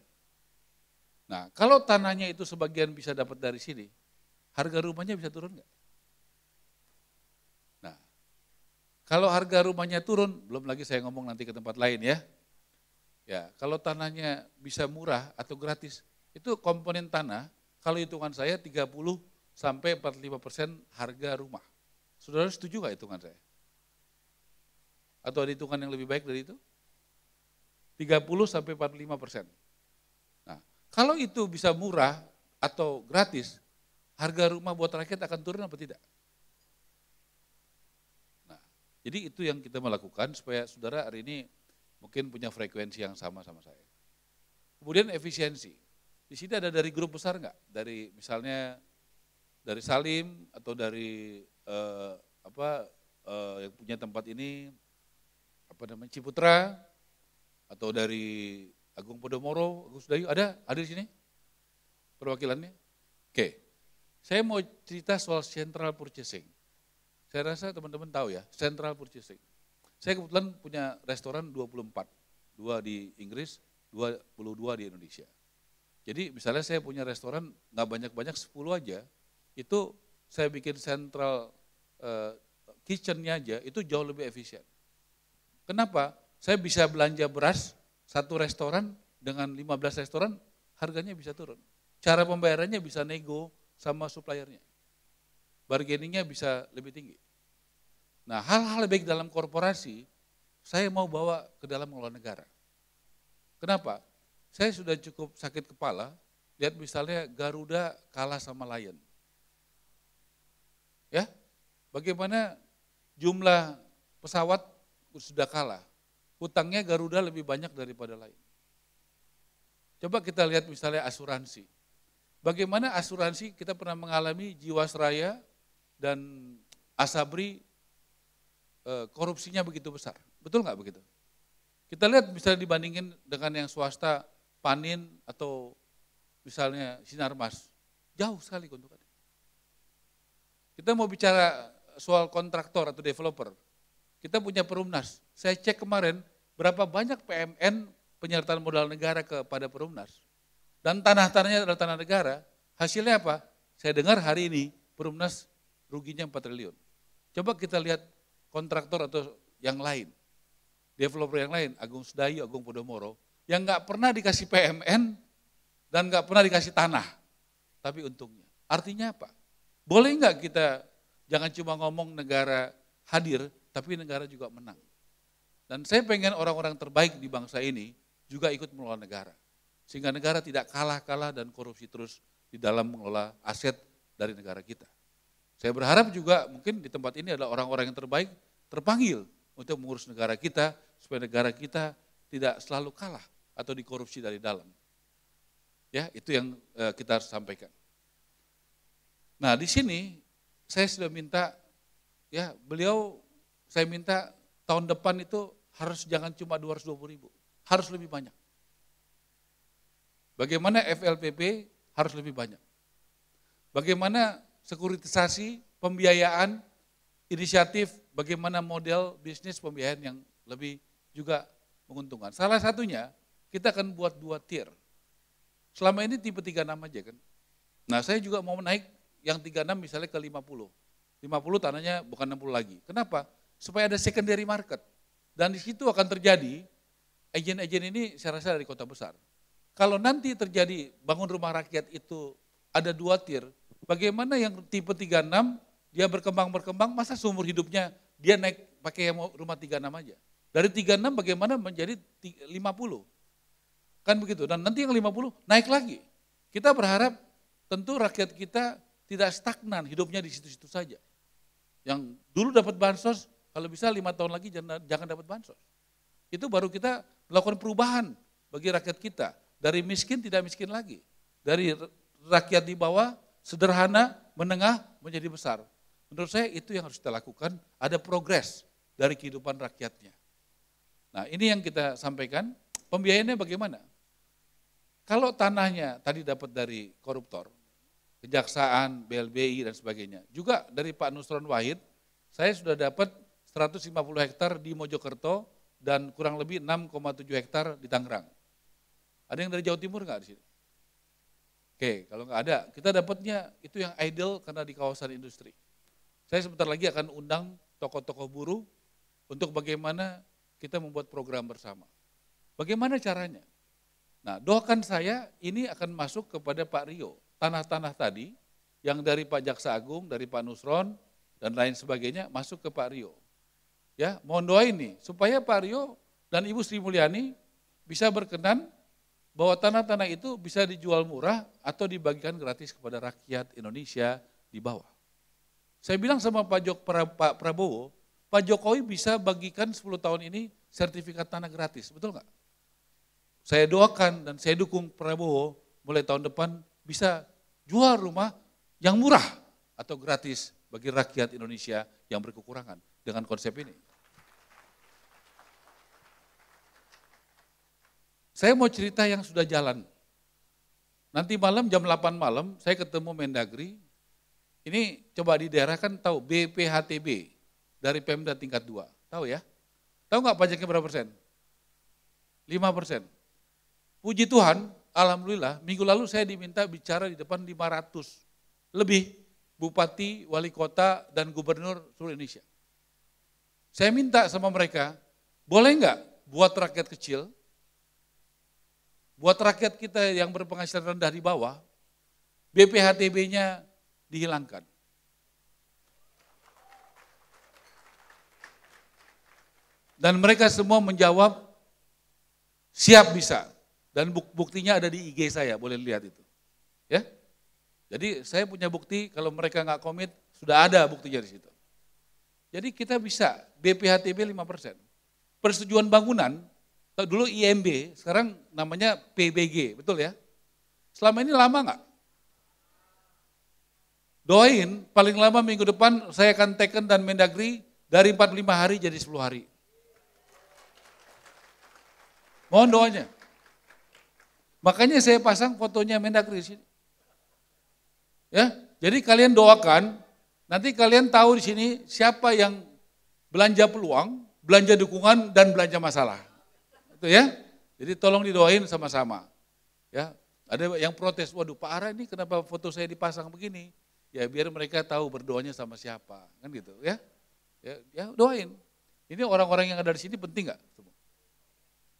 Nah, kalau tanahnya itu sebagian bisa dapat dari sini, harga rumahnya bisa turun nggak? Nah, kalau harga rumahnya turun, belum lagi saya ngomong nanti ke tempat lain ya. Ya, kalau tanahnya bisa murah atau gratis, itu komponen tanah, kalau hitungan saya 30-45% harga rumah. Saudara setuju nggak hitungan saya? Atau ada hitungan yang lebih baik dari itu? 30-45%. Nah, kalau itu bisa murah atau gratis, harga rumah buat rakyat akan turun apa tidak? Nah, jadi itu yang kita melakukan supaya saudara hari ini mungkin punya frekuensi yang sama saya. Kemudian efisiensi. Di sini ada dari grup besar enggak? Dari misalnya dari Salim atau dari yang punya tempat ini Ciputra, atau dari Agung Podomoro, Agus Dayu, ada di sini perwakilannya? Oke, saya mau cerita soal central purchasing. Saya rasa teman-teman tahu ya, central purchasing. Saya kebetulan punya restoran 24, 2 di Inggris, 22 di Indonesia. Jadi misalnya saya punya restoran nggak banyak-banyak 10 aja, itu saya bikin central kitchen-nya aja, itu jauh lebih efisien. Kenapa? Saya bisa belanja beras, 1 restoran dengan 15 restoran, harganya bisa turun. Cara pembayarannya bisa nego sama suppliernya. Bargainingnya bisa lebih tinggi. Nah, hal-hal baik dalam korporasi, saya mau bawa ke dalam mengelola negara. Kenapa? Saya sudah cukup sakit kepala, lihat misalnya Garuda kalah sama Lion. Ya, bagaimana jumlah pesawat sudah kalah, hutangnya Garuda lebih banyak daripada Lion. Coba kita lihat misalnya asuransi. Bagaimana asuransi kita pernah mengalami Jiwasraya dan Asabri korupsinya begitu besar. Betul nggak begitu? Kita lihat misalnya dibandingin dengan yang swasta, Panin atau misalnya Sinarmas, jauh sekali keuntungannya. Kita mau bicara soal kontraktor atau developer, kita punya Perumnas. Saya cek kemarin berapa banyak PMN penyertaan modal negara kepada Perumnas. Dan tanah-tanahnya adalah tanah negara, hasilnya apa? Saya dengar hari ini Perumnas ruginya 4 triliun. Coba kita lihat kontraktor atau yang lain, developer yang lain, Agung Sedayu, Agung Podomoro, yang nggak pernah dikasih PMN dan nggak pernah dikasih tanah, tapi untungnya. Artinya apa? Boleh nggak kita jangan cuma ngomong negara hadir, tapi negara juga menang. Dan saya pengen orang-orang terbaik di bangsa ini juga ikut mengelola negara. Sehingga negara tidak kalah-kalah dan korupsi terus di dalam mengelola aset dari negara kita. Saya berharap juga mungkin di tempat ini adalah orang-orang yang terbaik terpanggil untuk mengurus negara kita, supaya negara kita tidak selalu kalah atau dikorupsi dari dalam. Ya, itu yang kita harus sampaikan. Nah, di sini saya sudah minta, ya beliau saya minta tahun depan itu harus jangan cuma 220.000, harus lebih banyak. Bagaimana FLPP harus lebih banyak. Bagaimana sekuritisasi, pembiayaan, inisiatif, bagaimana model bisnis pembiayaan yang lebih juga menguntungkan. Salah satunya kita akan buat 2 tier. Selama ini tipe 36 aja kan. Nah, saya juga mau naik yang 36 misalnya ke 50. 50 tanahnya bukan 60 lagi. Kenapa? Supaya ada secondary market. Dan di situ akan terjadi agen-agen ini saya rasa dari kota besar. Kalau nanti terjadi bangun rumah rakyat itu ada 2 tier, bagaimana yang tipe 36 dia berkembang, masa seumur hidupnya dia naik pakai rumah 36 aja. Dari 36 bagaimana menjadi 50. Kan begitu, dan nanti yang 50 naik lagi. Kita berharap tentu rakyat kita tidak stagnan hidupnya di situ-situ saja. Yang dulu dapat bansos, kalau bisa 5 tahun lagi jangan dapat bansos. Itu baru kita melakukan perubahan bagi rakyat kita. Dari miskin tidak miskin lagi. Dari rakyat di bawah, sederhana, menengah, menjadi besar. Menurut saya itu yang harus kita lakukan, ada progres dari kehidupan rakyatnya. Nah, ini yang kita sampaikan. Pembiayaannya bagaimana? Kalau tanahnya tadi dapat dari koruptor, kejaksaan, BLBI dan sebagainya. Juga dari Pak Nusron Wahid, saya sudah dapat 150 hektar di Mojokerto dan kurang lebih 6,7 hektar di Tangerang. Ada yang dari Jawa Timur nggak di sini? Oke, kalau nggak ada, kita dapatnya itu yang ideal karena di kawasan industri. Saya sebentar lagi akan undang tokoh-tokoh buruh untuk bagaimana kita membuat program bersama. Bagaimana caranya? Nah, doakan saya ini akan masuk kepada Pak Rio. Tanah-tanah tadi yang dari Pak Jaksa Agung, dari Pak Nusron, dan lain sebagainya masuk ke Pak Rio. Ya, mohon doain nih supaya Pak Rio dan Ibu Sri Mulyani bisa berkenan bahwa tanah-tanah itu bisa dijual murah atau dibagikan gratis kepada rakyat Indonesia di bawah. Saya bilang sama Pak Prabowo, Pak Jokowi bisa bagikan 10 tahun ini sertifikat tanah gratis, betul nggak? Saya doakan dan saya dukung Prabowo mulai tahun depan bisa jual rumah yang murah atau gratis bagi rakyat Indonesia yang berkekurangan dengan konsep ini. Saya mau cerita yang sudah jalan. Nanti malam jam 8 malam saya ketemu Mendagri. Ini coba di daerah kan tahu BPHTB dari Pemda tingkat 2. Tahu ya? Tahu nggak pajaknya berapa persen? 5%. Puji Tuhan, alhamdulillah minggu lalu saya diminta bicara di depan 500 lebih bupati, wali kota, dan gubernur seluruh Indonesia. Saya minta sama mereka, boleh nggak buat rakyat kecil, buat rakyat kita yang berpenghasilan rendah di bawah, BPHTB-nya dihilangkan. Dan mereka semua menjawab, siap bisa. Dan buktinya ada di IG saya, boleh lihat itu. Ya, jadi saya punya bukti, kalau mereka nggak komit, sudah ada buktinya di situ. Jadi kita bisa, BPHTB 5%. Persetujuan bangunan, dulu IMB, sekarang namanya PBG, betul ya? Selama ini lama nggak? Doain, paling lama minggu depan saya akan teken dan Mendagri dari 45 hari jadi 10 hari. Mohon doanya. Makanya saya pasang fotonya Mendagri di sini. Ya, jadi kalian doakan, nanti kalian tahu di sini siapa yang belanja peluang, belanja dukungan dan belanja masalah. Itu ya. Jadi tolong didoain sama-sama. Ya, ada yang protes, waduh Pak Ara ini kenapa foto saya dipasang begini? Ya biar mereka tahu berdoanya sama siapa, kan gitu ya. Ya doain. Ini orang-orang yang ada di sini penting nggak?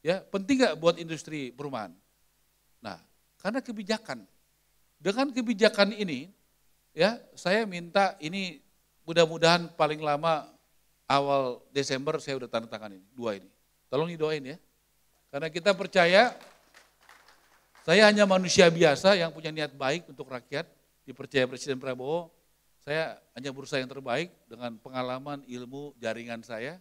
Ya, penting nggak buat industri perumahan? Nah, karena kebijakan. Dengan kebijakan ini, ya saya minta ini mudah-mudahan paling lama awal Desember saya udah tanda tangan ini, 2 ini. Tolong didoain ya. Karena kita percaya saya hanya manusia biasa yang punya niat baik untuk rakyat, dipercaya Presiden Prabowo. Saya hanya berusaha yang terbaik dengan pengalaman, ilmu, jaringan saya,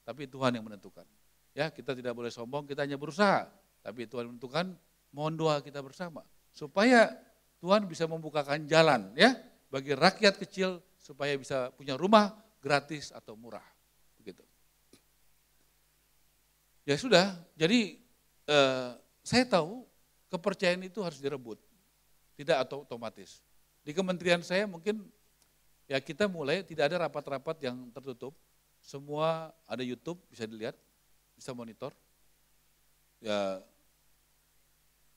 tapi Tuhan yang menentukan. Ya, kita tidak boleh sombong, kita hanya berusaha, tapi Tuhan menentukan. Mohon doa kita bersama supaya Tuhan bisa membukakan jalan ya bagi rakyat kecil supaya bisa punya rumah gratis atau murah. Begitu. Ya sudah, jadi saya tahu kepercayaan itu harus direbut, tidak otomatis. Di kementerian saya mungkin ya kita mulai tidak ada rapat-rapat yang tertutup, semua ada YouTube bisa dilihat, bisa monitor. Ya,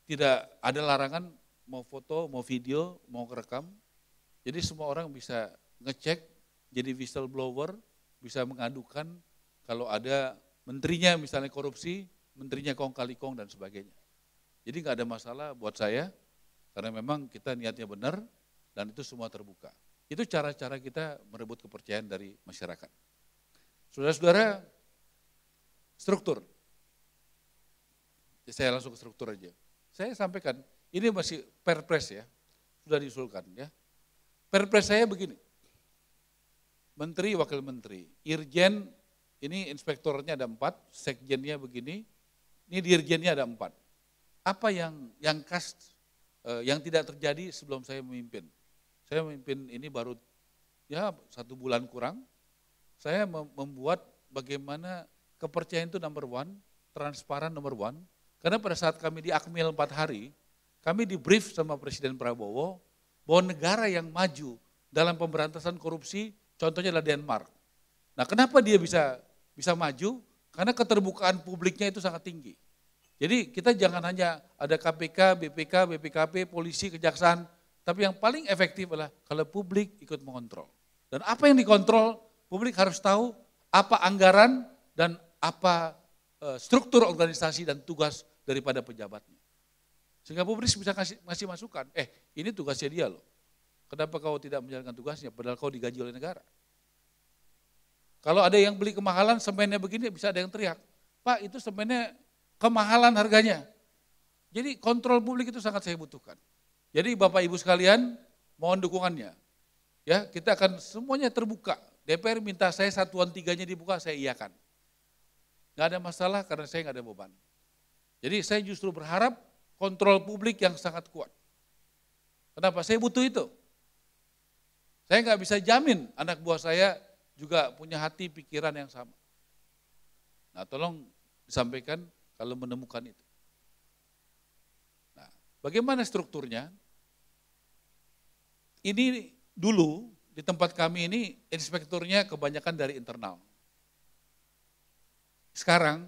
tidak ada larangan mau foto, mau video, mau kerekam. Jadi semua orang bisa ngecek, jadi whistleblower, bisa mengadukan kalau ada menterinya misalnya korupsi, menterinya kong kali kong dan sebagainya. Jadi nggak ada masalah buat saya, karena memang kita niatnya benar dan itu semua terbuka. Itu cara-cara kita merebut kepercayaan dari masyarakat. Saudara-saudara, struktur. Saya langsung ke struktur aja. Saya sampaikan, ini masih perpres ya, sudah diusulkan ya. Perpres saya begini, menteri, wakil menteri, irjen, ini inspektornya ada 4, sekjennya begini, ini dirjennya ada 4. Apa yang yang tidak terjadi sebelum saya memimpin? Saya memimpin ini baru ya 1 bulan kurang, saya membuat bagaimana kepercayaan itu number 1, transparan number 1, karena pada saat kami di Akmil 4 hari, kami di brief sama Presiden Prabowo bahwa negara yang maju dalam pemberantasan korupsi, contohnya adalah Denmark. Nah kenapa dia bisa maju? Karena keterbukaan publiknya itu sangat tinggi. Jadi kita jangan hanya ada KPK, BPK, BPKP, polisi, kejaksaan, tapi yang paling efektif adalah kalau publik ikut mengontrol. Dan apa yang dikontrol, publik harus tahu apa anggaran dan apa struktur organisasi dan tugas daripada pejabatnya. Sehingga publik bisa ngasih masukan, ini tugasnya dia loh. Kenapa kau tidak menjalankan tugasnya, padahal kau digaji oleh negara. Kalau ada yang beli kemahalan, semennya begini, bisa ada yang teriak, Pak itu semennya kemahalan harganya. Jadi kontrol publik itu sangat saya butuhkan. Jadi Bapak Ibu sekalian, mohon dukungannya. Ya, kita akan semuanya terbuka. DPR minta saya satuan 3-nya dibuka, saya iakan. Nggak ada masalah karena saya nggak ada beban. Jadi saya justru berharap kontrol publik yang sangat kuat. Kenapa? Saya butuh itu. Saya nggak bisa jamin anak buah saya juga punya hati pikiran yang sama. Nah tolong disampaikan kalau menemukan itu. Nah, bagaimana strukturnya? Ini dulu di tempat kami ini inspekturnya kebanyakan dari internal. Sekarang,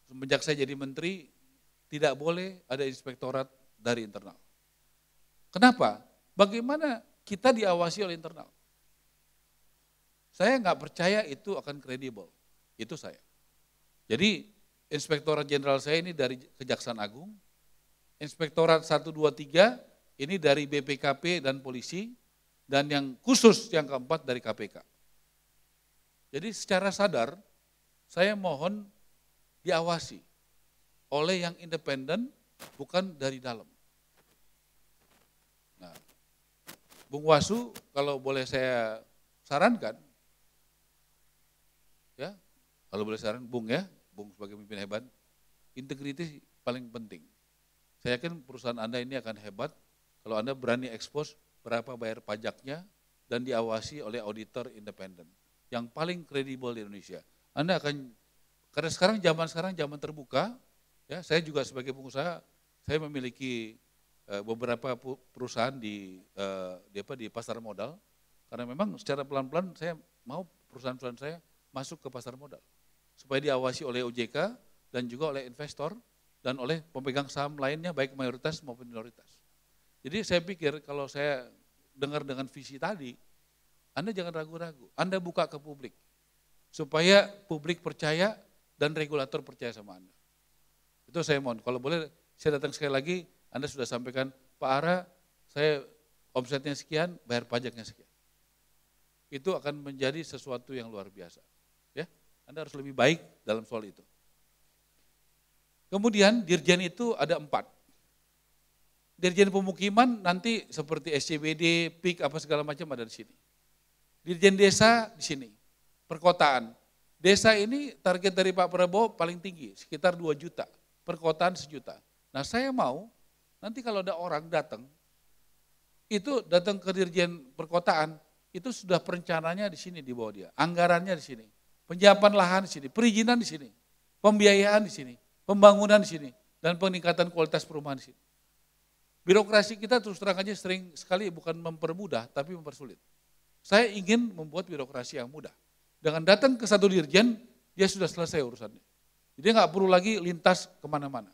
semenjak saya jadi menteri, tidak boleh ada inspektorat dari internal. Kenapa? Bagaimana kita diawasi oleh internal? Saya nggak percaya itu akan kredibel, itu saya. Jadi inspektorat jenderal saya ini dari Kejaksaan Agung, inspektorat 1, 2, 3 ini dari BPKP dan polisi, dan yang khusus yang keempat dari KPK. Jadi secara sadar, saya mohon diawasi oleh yang independen, bukan dari dalam. Nah, Bung Wasu, kalau boleh saya sarankan, ya, kalau boleh saran, Bung ya, Bung sebagai pemimpin hebat, integritas paling penting. Saya yakin perusahaan Anda ini akan hebat kalau Anda berani ekspos berapa bayar pajaknya dan diawasi oleh auditor independen yang paling kredibel di Indonesia. Anda akan, karena sekarang zaman terbuka, ya saya juga sebagai pengusaha, saya memiliki beberapa perusahaan di pasar modal, karena memang secara pelan-pelan saya mau perusahaan-perusahaan saya masuk ke pasar modal, supaya diawasi oleh OJK dan juga oleh investor dan oleh pemegang saham lainnya baik mayoritas maupun minoritas. Jadi saya pikir kalau saya dengar dengan visi tadi, Anda jangan ragu-ragu, Anda buka ke publik. Supaya publik percaya dan regulator percaya sama Anda. Itu saya mohon, kalau boleh saya datang sekali lagi, Anda sudah sampaikan, Pak Ara, saya omsetnya sekian, bayar pajaknya sekian. Itu akan menjadi sesuatu yang luar biasa. Ya, Anda harus lebih baik dalam soal itu. Kemudian dirjen itu ada 4. Dirjen pemukiman nanti seperti SCBD, PIK, apa segala macam ada di sini. Dirjen desa di sini, perkotaan. Desa ini target dari Pak Prabowo paling tinggi, sekitar 2 juta, perkotaan 1 juta. Nah saya mau nanti kalau ada orang datang, itu datang ke Dirjen Perkotaan, itu sudah perencanaannya di sini di bawah dia, anggarannya di sini, penyiapan lahan di sini, perizinan di sini, pembiayaan di sini, pembangunan di sini, dan peningkatan kualitas perumahan di sini. Birokrasi kita terus terang aja sering sekali bukan mempermudah, tapi mempersulit. Saya ingin membuat birokrasi yang mudah. Dengan datang ke satu dirjen, dia sudah selesai urusannya. Jadi nggak perlu lagi lintas kemana-mana.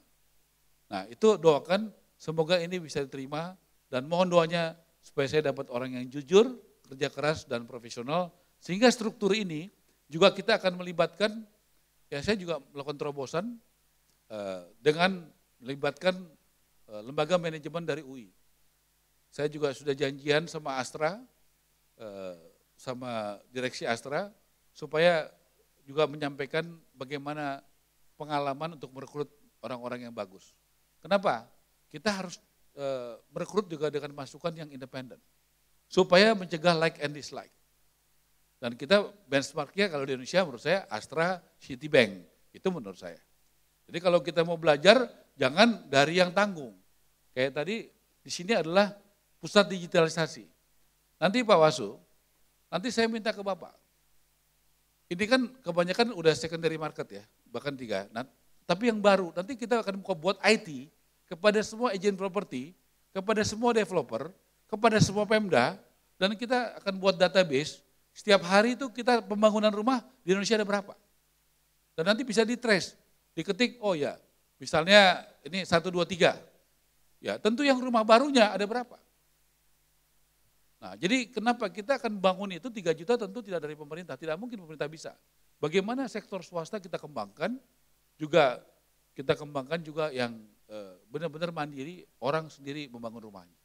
Nah itu doakan, semoga ini bisa diterima, dan mohon doanya supaya saya dapat orang yang jujur, kerja keras, dan profesional, sehingga struktur ini juga kita akan melibatkan, ya saya juga melakukan terobosan dengan melibatkan lembaga manajemen dari UI. Saya juga sudah janjian sama Astra, sama direksi Astra, supaya juga menyampaikan bagaimana pengalaman untuk merekrut orang-orang yang bagus. Kenapa? Kita harus merekrut juga dengan masukan yang independen, supaya mencegah like and dislike. Dan kita benchmarknya kalau di Indonesia menurut saya Astra, Citibank, itu menurut saya. Jadi kalau kita mau belajar, jangan dari yang tanggung. Kayak tadi di sini adalah pusat digitalisasi. Nanti Pak Wasu, nanti saya minta ke Bapak. Ini kan kebanyakan udah secondary market ya, bahkan 3. Nah, tapi yang baru, nanti kita akan buat IT kepada semua agent property, kepada semua developer, kepada semua Pemda, dan kita akan buat database, setiap hari itu kita pembangunan rumah di Indonesia ada berapa. Dan nanti bisa di-trace, diketik, oh ya, misalnya ini 1, 2, 3. Ya, tentu yang rumah barunya ada berapa. Nah, jadi kenapa kita akan bangun itu 3 juta tentu tidak dari pemerintah, tidak mungkin pemerintah bisa. Bagaimana sektor swasta kita kembangkan, juga kita kembangkan juga yang benar-benar mandiri, orang sendiri membangun rumahnya.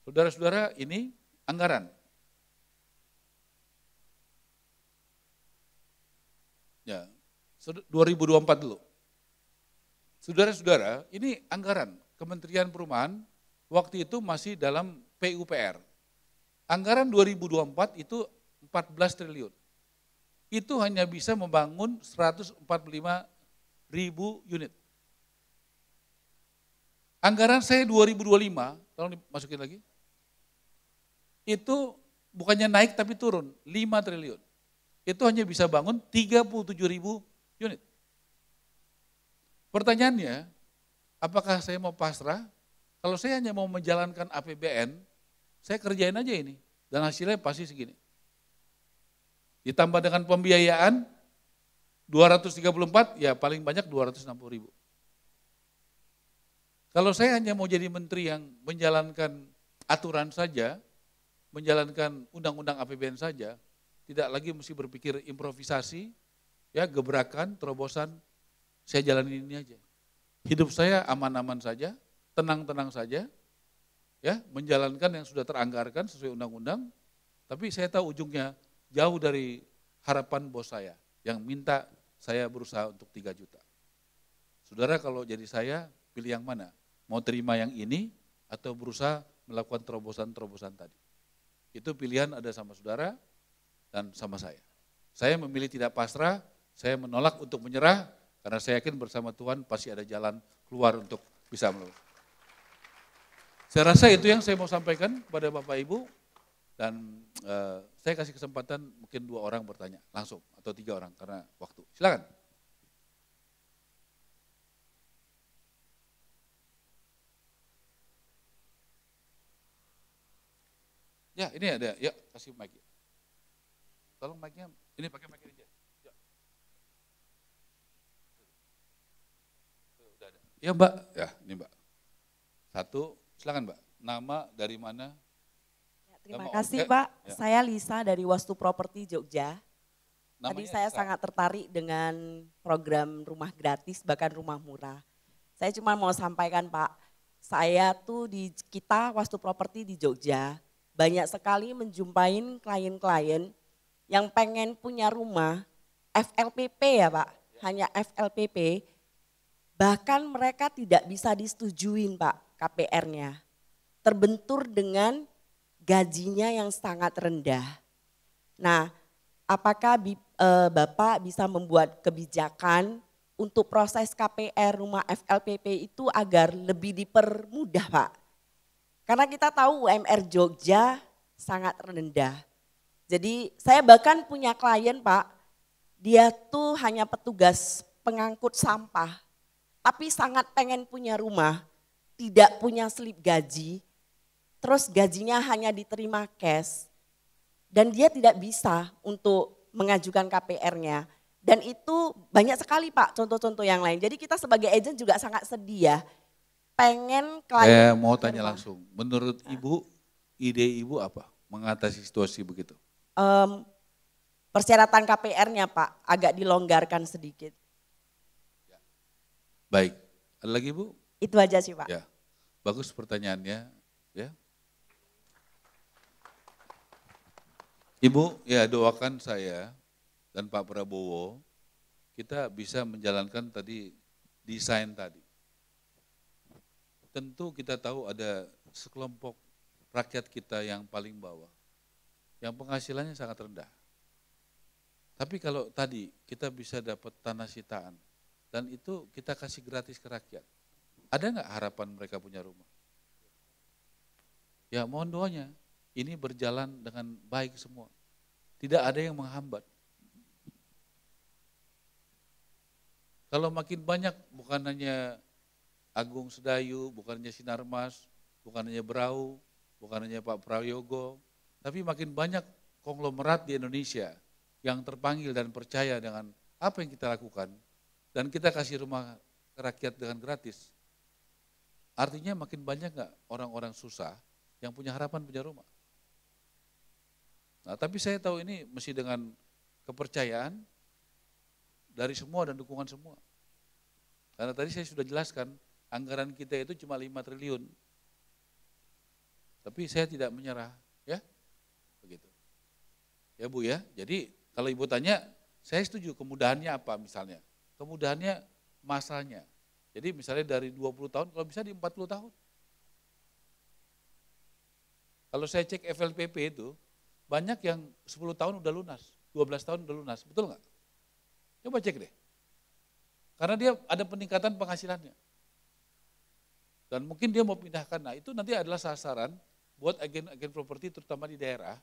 Saudara-saudara, ini anggaran. Ya, 2024 dulu. Saudara-saudara, ini anggaran Kementerian Perumahan waktu itu masih dalam PUPR. Anggaran 2024 itu 14 triliun. Itu hanya bisa membangun 145.000 unit. Anggaran saya 2025, tolong dimasukin lagi, itu bukannya naik tapi turun, 5 triliun. Itu hanya bisa bangun 37.000 unit. Pertanyaannya, apakah saya mau pasrah? Kalau saya hanya mau menjalankan APBN, saya kerjain aja ini, dan hasilnya pasti segini. Ditambah dengan pembiayaan, 234, ya paling banyak 260.000. Kalau saya hanya mau jadi menteri yang menjalankan aturan saja, menjalankan undang-undang APBN saja, tidak lagi mesti berpikir improvisasi, ya gebrakan, terobosan, saya jalanin ini aja. Hidup saya aman-aman saja, tenang-tenang saja, ya menjalankan yang sudah teranggarkan sesuai undang-undang, tapi saya tahu ujungnya jauh dari harapan bos saya yang minta saya berusaha untuk 3 juta. Saudara kalau jadi saya, pilih yang mana? Mau terima yang ini atau berusaha melakukan terobosan-terobosan tadi? Itu pilihan ada sama saudara dan sama saya. Saya memilih tidak pasrah, saya menolak untuk menyerah, karena saya yakin bersama Tuhan pasti ada jalan keluar untuk bisa melakukan. Saya rasa itu yang saya mau sampaikan kepada Bapak Ibu, dan saya kasih kesempatan mungkin 2 orang bertanya langsung, atau 3 orang karena waktu. Silakan. Ya ini ada, ya kasih mic. Tolong mic-nya, ini pakai mic aja. Ya. Udah ada. Ya Mbak, ya ini Mbak. 1, silakan Mbak. Nama dari mana? Ya, terima kasih Pak, ya. Saya Lisa dari Wastu Properti Jogja. Namanya Tadi saya Lisa. sangat tertarik dengan program rumah gratis, bahkan rumah murah. Saya cuma mau sampaikan Pak, saya tuh kita Wastu Properti di Jogja, banyak sekali menjumpain klien-klien yang pengen punya rumah FLPP ya Pak, hanya FLPP, Bahkan mereka tidak bisa disetujuin Pak KPR-nya. Terbentur dengan gajinya yang sangat rendah. Nah, apakah Bapak bisa membuat kebijakan untuk proses KPR rumah FLPP itu agar lebih dipermudah Pak? Karena kita tahu UMR Jogja sangat rendah. Jadi saya bahkan punya klien Pak, dia tuh hanya petugas pengangkut sampah, tapi sangat pengen punya rumah, tidak punya slip gaji, terus gajinya hanya diterima cash, dan dia tidak bisa untuk mengajukan KPR-nya. Dan itu banyak sekali Pak contoh-contoh yang lain. Jadi kita sebagai agent juga sangat sedih ya, pengen klien. Saya mau tanya langsung, menurut Ibu, ide Ibu apa mengatasi situasi begitu? Persyaratan KPR-nya Pak agak dilonggarkan sedikit. Baik, ada lagi Bu? Itu aja sih Pak. Ya, bagus pertanyaannya. Ya, Ibu, ya doakan saya dan Pak Prabowo, kita bisa menjalankan tadi desain tadi. Tentu kita tahu ada sekelompok rakyat kita yang paling bawah, yang penghasilannya sangat rendah. Tapi kalau tadi kita bisa dapat tanah sitaan, dan itu kita kasih gratis ke rakyat, ada nggak harapan mereka punya rumah? Ya mohon doanya, ini berjalan dengan baik semua. Tidak ada yang menghambat. Kalau makin banyak, bukan hanya Agung Sedayu, bukan hanya Sinarmas, bukan hanya Brau, bukan hanya Pak Prayogo, tapi makin banyak konglomerat di Indonesia yang terpanggil dan percaya dengan apa yang kita lakukan, dan kita kasih rumah ke rakyat dengan gratis. Artinya makin banyak nggak orang-orang susah yang punya harapan punya rumah. Nah, tapi saya tahu ini mesti dengan kepercayaan dari semua dan dukungan semua. Karena tadi saya sudah jelaskan, anggaran kita itu cuma 5 triliun. Tapi saya tidak menyerah, ya. Begitu. Ya Bu ya, jadi kalau Ibu tanya, saya setuju kemudahannya apa misalnya. Kemudahannya masanya. Jadi misalnya dari 20 tahun, kalau bisa di 40 tahun. Kalau saya cek FLPP itu, banyak yang 10 tahun udah lunas, 12 tahun udah lunas, betul nggak? Coba cek deh. Karena dia ada peningkatan penghasilannya. Dan mungkin dia mau pindahkan, nah itu nanti adalah sasaran buat agen-agen properti terutama di daerah,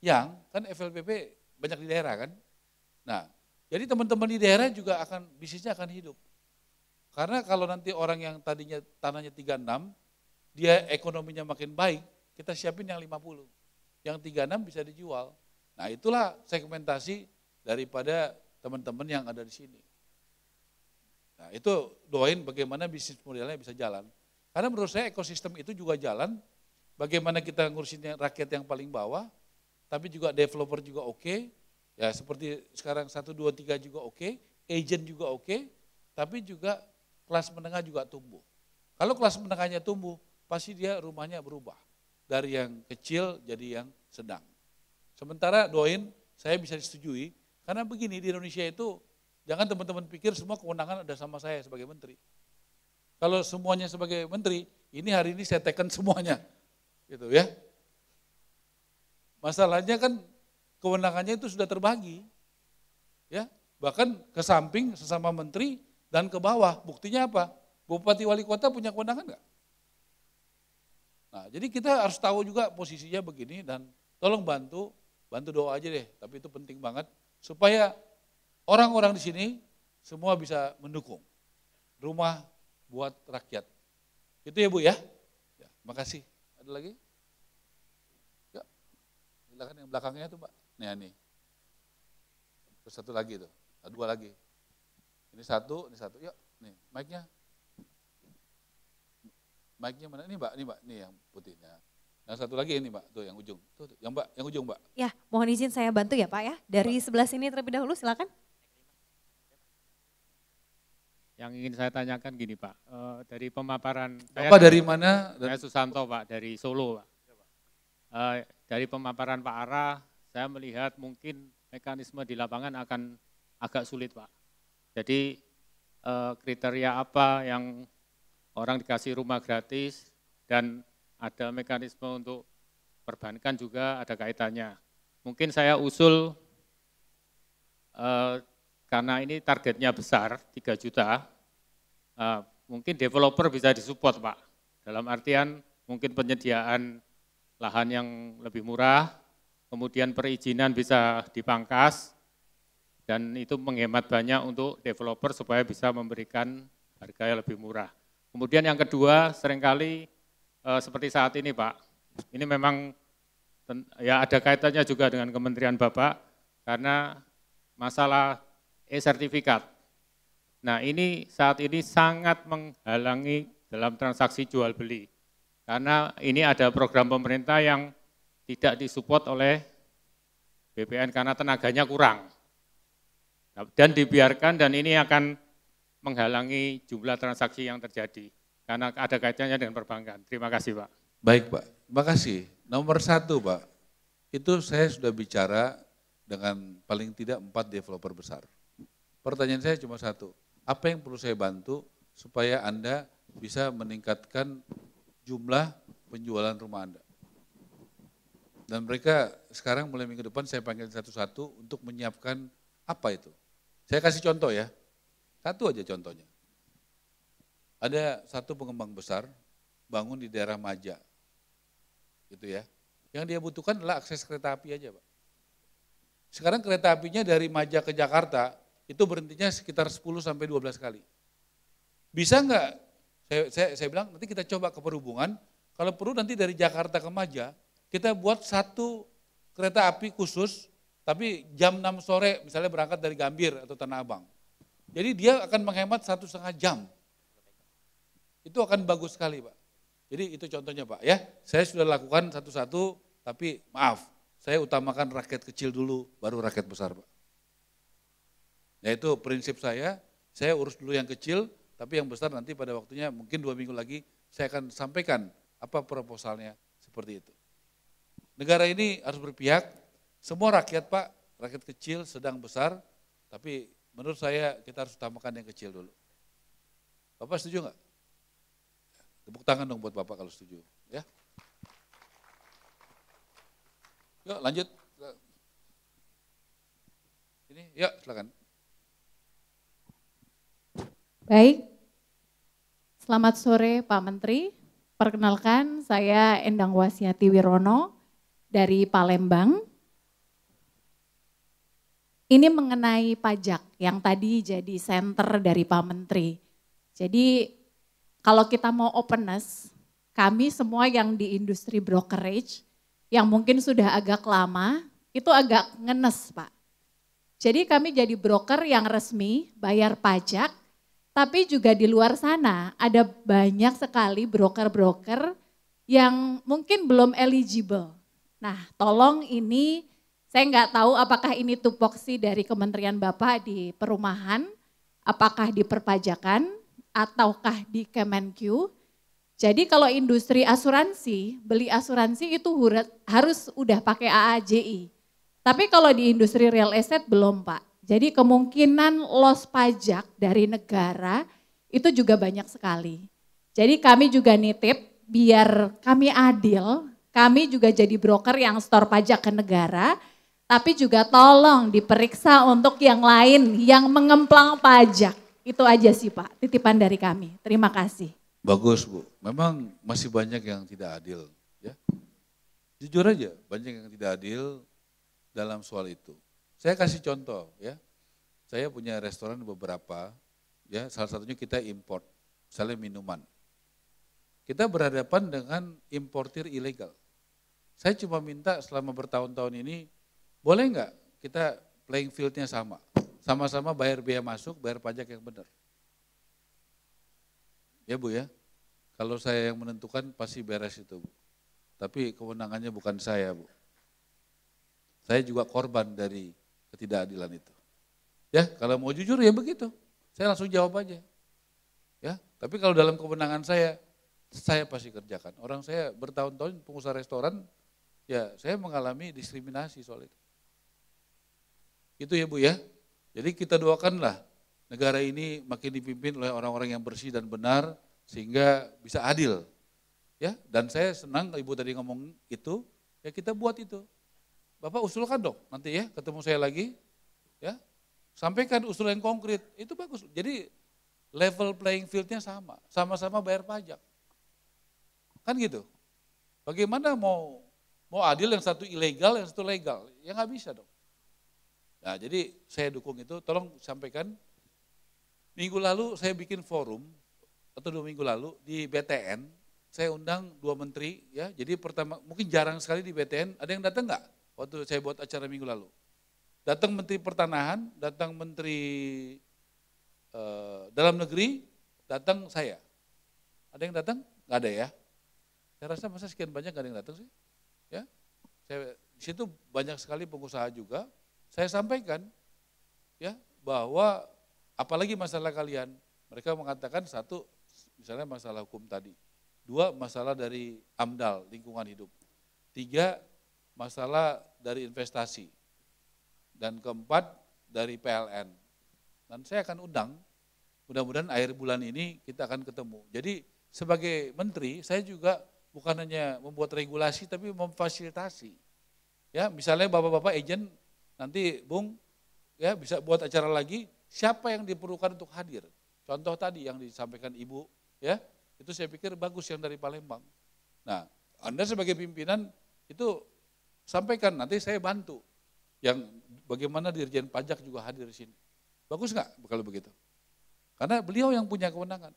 yang kan FLPP banyak di daerah kan. Nah, jadi teman-teman di daerah juga akan, bisnisnya akan hidup. Karena kalau nanti orang yang tadinya tanahnya 36, dia ekonominya makin baik, kita siapin yang 50. Yang 36 bisa dijual. Nah itulah segmentasi daripada teman-teman yang ada di sini. Nah itu doain bagaimana bisnis modelnya bisa jalan. Karena menurut saya ekosistem itu juga jalan, bagaimana kita ngurusin rakyat yang paling bawah, tapi juga developer juga oke, ya seperti sekarang 1, 2, 3 juga oke, agent juga oke, tapi juga kelas menengah juga tumbuh. Kalau kelas menengahnya tumbuh, pasti dia rumahnya berubah. Dari yang kecil jadi yang sedang. Sementara doain saya bisa disetujui, karena begini di Indonesia itu, jangan teman-teman pikir semua kewenangan ada sama saya sebagai menteri. Kalau semuanya sebagai menteri, ini hari ini saya tekan semuanya. Gitu ya. Masalahnya kan kewenangannya itu sudah terbagi. Ya, bahkan ke samping sesama menteri dan ke bawah. Buktinya apa? Bupati wali kota punya kewenangan enggak? Nah, jadi kita harus tahu juga posisinya begini, dan tolong bantu doa aja deh, tapi itu penting banget supaya orang-orang di sini semua bisa mendukung rumah buat rakyat. Itu ya Bu ya. Ya, makasih. Ada lagi? Ya. Silakan yang belakangnya tuh, Pak. Nih. Terus satu lagi tuh. Ada 2 lagi. Ini satu. Yuk, nih, mic-nya. Mic-nya mana? Ini Mbak, nih yang putihnya. Yang satu lagi ini Mbak, tuh yang ujung. Tuh, yang Mbak, yang ujung Mbak. Ya, mohon izin saya bantu ya Pak ya. Dari sebelah sini terlebih dahulu silakan. Yang ingin saya tanyakan gini Pak, dari pemaparan Bapak dari mana? Saya Susanto Pak, dari Solo Pak. Dari pemaparan Pak Ara, saya melihat mungkin mekanisme di lapangan akan agak sulit Pak. Jadi kriteria apa yang orang dikasih rumah gratis, dan ada mekanisme untuk perbankan juga ada kaitannya. Mungkin saya usul, karena ini targetnya besar, 3 juta, mungkin developer bisa disupport Pak, dalam artian mungkin penyediaan lahan yang lebih murah, kemudian perizinan bisa dipangkas, dan itu menghemat banyak untuk developer supaya bisa memberikan harga yang lebih murah. Kemudian yang kedua, seringkali seperti saat ini Pak, ini memang ya ada kaitannya juga dengan Kementerian Bapak, karena masalah e-sertifikat. Nah ini saat ini sangat menghalangi dalam transaksi jual beli. Karena ini ada program pemerintah yang tidak disupport oleh BPN karena tenaganya kurang. Dan dibiarkan, dan ini akan menghalangi jumlah transaksi yang terjadi. Karena ada kaitannya dengan perbankan. Terima kasih Pak. Baik Pak, terima kasih. Nomor 1 Pak, itu saya sudah bicara dengan paling tidak 4 developer besar. Pertanyaan saya cuma 1, apa yang perlu saya bantu supaya Anda bisa meningkatkan jumlah penjualan rumah Anda? Dan mereka sekarang mulai minggu depan saya panggil satu-satu untuk menyiapkan apa itu. Saya kasih contoh ya, 1 aja contohnya. Ada satu pengembang besar bangun di daerah Maja, gitu ya. Yang dia butuhkan adalah akses kereta api aja Pak. Sekarang kereta apinya dari Maja ke Jakarta itu berhentinya sekitar 10-12 kali. Bisa enggak? Saya bilang nanti kita coba ke perhubungan, kalau perlu nanti dari Jakarta ke Maja, kita buat 1 kereta api khusus, tapi jam 6 sore misalnya berangkat dari Gambir atau Tanah Abang. Jadi dia akan menghemat 1,5 jam. Itu akan bagus sekali Pak. Jadi itu contohnya Pak ya. Saya sudah lakukan satu-satu, tapi maaf, saya utamakan rakyat kecil dulu, baru rakyat besar Pak. Nah itu prinsip saya urus dulu yang kecil, tapi yang besar nanti pada waktunya mungkin 2 minggu lagi saya akan sampaikan apa proposalnya seperti itu. Negara ini harus berpihak, semua rakyat Pak, rakyat kecil, sedang, besar, tapi menurut saya kita harus utamakan yang kecil dulu. Bapak setuju enggak? Tepuk tangan dong buat Bapak kalau setuju. Ya. Yuk lanjut. Ini, yuk silakan. Baik, selamat sore Pak Menteri. Perkenalkan saya Endang Wasyati Wirono dari Palembang. Ini mengenai pajak yang tadi jadi center dari Pak Menteri. Jadi kalau kita mau openness, kami semua yang di industri brokerage yang mungkin sudah agak lama, itu agak ngenes Pak. Jadi kami jadi broker yang resmi, bayar pajak, tapi juga di luar sana ada banyak sekali broker-broker yang mungkin belum eligible. Nah tolong ini, saya nggak tahu apakah ini tupoksi dari Kementerian Bapak di perumahan, apakah di perpajakan, ataukah di Kemenq. Jadi kalau industri asuransi, beli asuransi itu harus udah pakai AAJI. Tapi kalau di industri real estate belum Pak. Jadi kemungkinan loss pajak dari negara itu juga banyak sekali. Jadi kami juga nitip biar kami adil, kami juga jadi broker yang store pajak ke negara, tapi juga tolong diperiksa untuk yang lain yang mengemplang pajak. Itu aja sih Pak, titipan dari kami. Terima kasih. Bagus Bu, memang masih banyak yang tidak adil. Ya. Jujur aja, banyak yang tidak adil dalam soal itu. Saya kasih contoh ya, saya punya restoran beberapa, ya salah satunya kita import, misalnya minuman. Kita berhadapan dengan importir ilegal. Saya cuma minta selama bertahun-tahun ini, boleh enggak kita playing field-nya sama-sama bayar biaya masuk, bayar pajak yang benar. Ya Bu ya, kalau saya yang menentukan pasti beres itu Bu. Tapi kewenangannya bukan saya Bu. Saya juga korban dari ketidakadilan itu. Ya, kalau mau jujur ya begitu. Saya langsung jawab aja. Ya, tapi kalau dalam kewenangan saya pasti kerjakan. Orang saya bertahun-tahun pengusaha restoran, ya saya mengalami diskriminasi soal itu. Itu ya Bu ya. Jadi kita doakanlah negara ini makin dipimpin oleh orang-orang yang bersih dan benar sehingga bisa adil. Ya, dan saya senang Ibu tadi ngomong itu, ya kita buat itu. Bapak usulkan dong nanti ya, ketemu saya lagi, ya sampaikan usul yang konkret, itu bagus. Jadi level playing field-nya sama-sama bayar pajak. Kan gitu. Bagaimana mau adil yang satu ilegal, yang satu legal? Ya nggak bisa dong. Nah jadi saya dukung itu, tolong sampaikan. Minggu lalu saya bikin forum, atau 2 minggu lalu di BTN, saya undang 2 menteri, ya. Jadi pertama, mungkin jarang sekali di BTN, ada yang datang nggak? Waktu saya buat acara minggu lalu. Datang Menteri Pertanahan, datang Menteri Dalam Negeri, datang saya. Ada yang datang? Nggak ada ya. Saya rasa masa sekian banyak nggak ada yang datang sih. Ya, di situ banyak sekali pengusaha juga. Saya sampaikan, ya, bahwa apalagi masalah kalian. Mereka mengatakan 1, misalnya masalah hukum tadi. 2, masalah dari AMDAL, lingkungan hidup. 3, masalah dari investasi. Dan keempat, dari PLN. Dan saya akan undang, mudah-mudahan akhir bulan ini kita akan ketemu. Jadi sebagai menteri, saya juga bukan hanya membuat regulasi, tapi memfasilitasi. Ya, misalnya bapak-bapak agent, nanti Bung, ya bisa buat acara lagi, siapa yang diperlukan untuk hadir. Contoh tadi yang disampaikan Ibu, ya, itu saya pikir bagus yang dari Palembang. Nah, Anda sebagai pimpinan itu sampaikan, nanti saya bantu. Yang bagaimana Dirjen Pajak juga hadir di sini. Bagus nggak kalau begitu? Karena beliau yang punya kewenangan.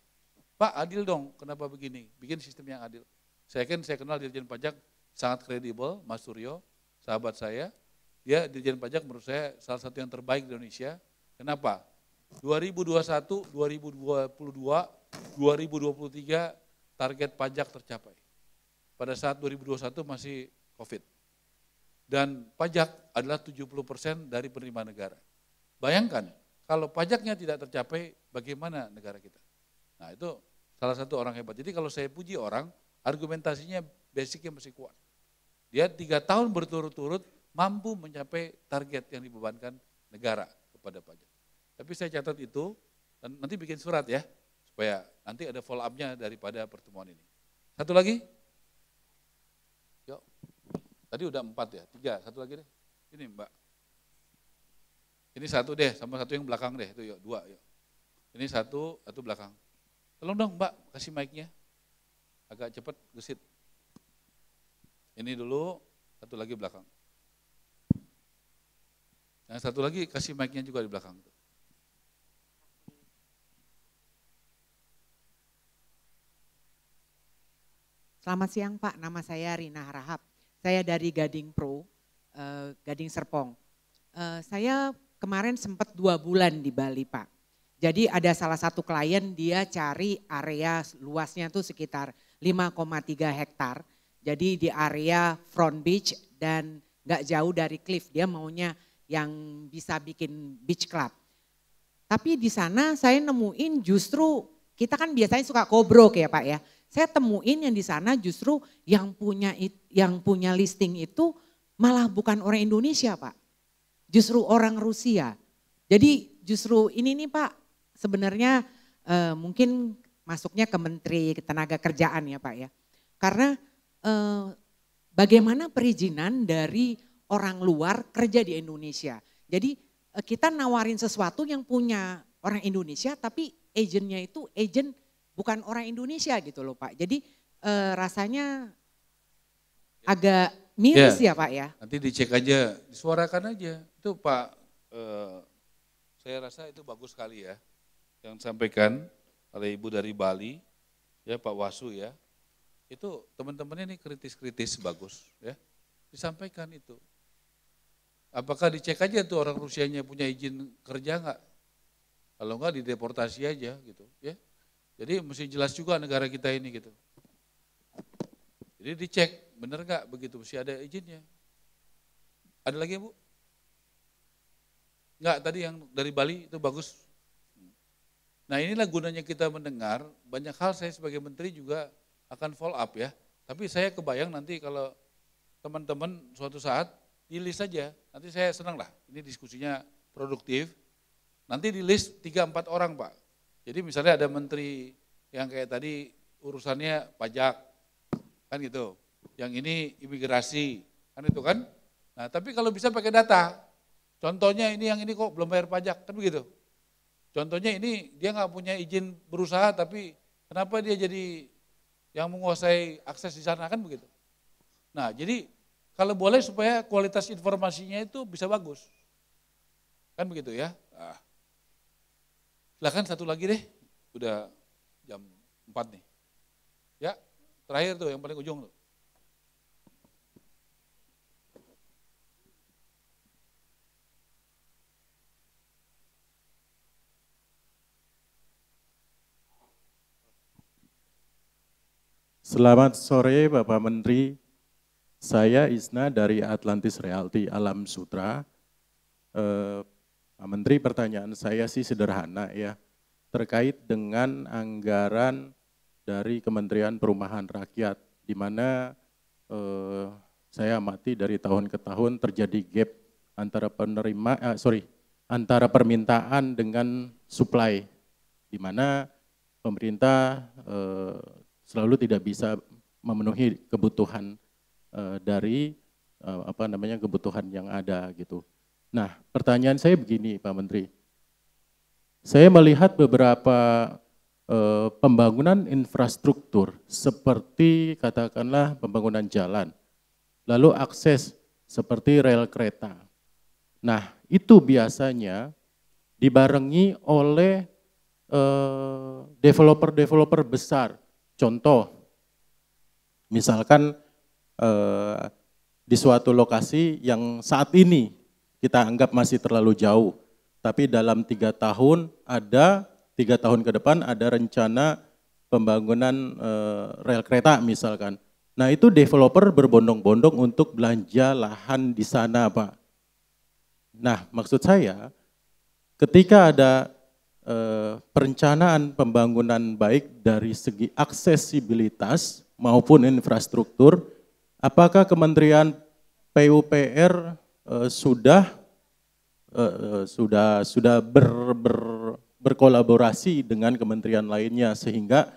Pak adil dong, kenapa begini? Bikin sistem yang adil. Saya kenal Dirjen Pajak sangat kredibel, Mas Suryo, sahabat saya. Dia Dirjen Pajak menurut saya salah satu yang terbaik di Indonesia. Kenapa? 2021, 2022, 2023 target pajak tercapai. Pada saat 2021 masih COVID. Dan pajak adalah 70% dari penerimaan negara. Bayangkan, kalau pajaknya tidak tercapai, bagaimana negara kita? Nah itu salah satu orang hebat. Jadi kalau saya puji orang, argumentasinya basicnya masih kuat. Dia 3 tahun berturut-turut mampu mencapai target yang dibebankan negara kepada pajak. Tapi saya catat itu, dan nanti bikin surat ya, supaya nanti ada follow up-nya daripada pertemuan ini. Satu lagi? Yuk. Tadi udah 4 ya, 3, satu lagi deh. Ini Mbak. Ini 1 deh, sama 1 yang belakang deh, itu yuk, 2 yuk. Ini 1 belakang. Tolong dong Mbak, kasih mic-nya. Agak cepat, gesit. Ini dulu, 1 lagi belakang. Yang 1 lagi kasih mic-nya juga di belakang. Selamat siang Pak, nama saya Rina Harahap. Saya dari Gading Pro, Gading Serpong. Saya kemarin sempat 2 bulan di Bali Pak. Jadi ada salah satu klien dia cari area luasnya tuh sekitar 5,3 hektar. Jadi di area front beach dan gak jauh dari cliff, dia maunya yang bisa bikin beach club. Tapi di sana saya nemuin justru, kita kan biasanya suka kobrok ya Pak ya. Saya temuin yang di sana justru yang punya listing itu malah bukan orang Indonesia Pak. Justru orang Rusia. Jadi justru ini nih Pak sebenarnya mungkin masuknya ke Menteri Ketenagakerjaan ya Pak ya. Karena bagaimana perizinan dari orang luar kerja di Indonesia. Jadi kita nawarin sesuatu yang punya orang Indonesia tapi agennya itu agen bukan orang Indonesia gitu loh Pak. Jadi rasanya agak miris ya Pak ya. Nanti dicek aja, disuarakan aja. Itu Pak, saya rasa itu bagus sekali ya. Yang disampaikan oleh Ibu dari Bali, ya Pak Wasu ya. Itu teman-temannya ini kritis-kritis bagus ya. Disampaikan itu. Apakah dicek aja tuh orang Rusianya punya izin kerja enggak? Kalau enggak dideportasi aja gitu ya. Jadi mesti jelas juga negara kita ini gitu. Jadi dicek, benar nggak begitu, mesti ada izinnya. Ada lagi Bu? Enggak, tadi yang dari Bali itu bagus. Nah inilah gunanya kita mendengar, banyak hal saya sebagai menteri juga akan follow up ya. Tapi saya kebayang nanti kalau teman-teman suatu saat di list saja, nanti saya senang lah, ini diskusinya produktif. nanti di list 3-4 orang Pak. Jadi misalnya ada menteri yang kayak tadi urusannya pajak, kan gitu. Yang ini imigrasi, kan itu kan. Nah tapi kalau bisa pakai data, contohnya ini yang ini kok belum bayar pajak, kan begitu. Contohnya ini dia nggak punya izin berusaha tapi kenapa dia jadi yang menguasai akses di sana, kan begitu. Nah jadi kalau boleh supaya kualitas informasinya itu bisa bagus. Kan begitu ya. Nah, silakan satu lagi deh, udah jam 4 nih. Ya, terakhir tuh yang paling ujung tuh. Selamat sore Bapak Menteri, saya Isna dari Atlantis Realty Alam Sutra. Pak Menteri, pertanyaan saya sih sederhana ya, terkait dengan anggaran dari Kementerian Perumahan Rakyat, di mana saya amati dari tahun ke tahun terjadi gap antara antara permintaan dengan supply, di mana pemerintah selalu tidak bisa memenuhi kebutuhan dari kebutuhan yang ada gitu. Nah, pertanyaan saya begini Pak Menteri, saya melihat beberapa pembangunan infrastruktur seperti katakanlah pembangunan jalan, lalu akses seperti rel kereta. Nah, itu biasanya dibarengi oleh developer-developer besar. Contoh, misalkan di suatu lokasi yang saat ini kita anggap masih terlalu jauh, tapi dalam 3 tahun ke depan ada rencana pembangunan rel kereta misalkan. Nah itu developer berbondong-bondong untuk belanja lahan di sana Pak. Nah maksud saya ketika ada perencanaan pembangunan baik dari segi aksesibilitas maupun infrastruktur, apakah Kementerian PUPR sudah berkolaborasi dengan kementerian lainnya sehingga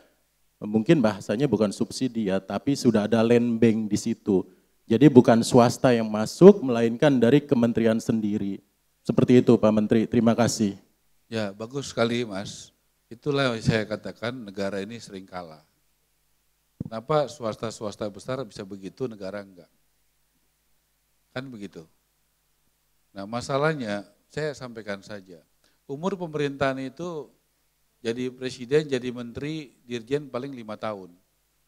mungkin bahasanya bukan subsidi ya, tapi sudah ada land bank di situ. Jadi bukan swasta yang masuk, melainkan dari kementerian sendiri. Seperti itu Pak Menteri, terima kasih. Ya bagus sekali Mas, itulah yang saya katakan negara ini sering kalah. Kenapa swasta-swasta besar bisa begitu, negara enggak? Kan begitu. Nah masalahnya saya sampaikan saja, umur pemerintahan itu jadi presiden, jadi menteri, dirjen paling 5 tahun.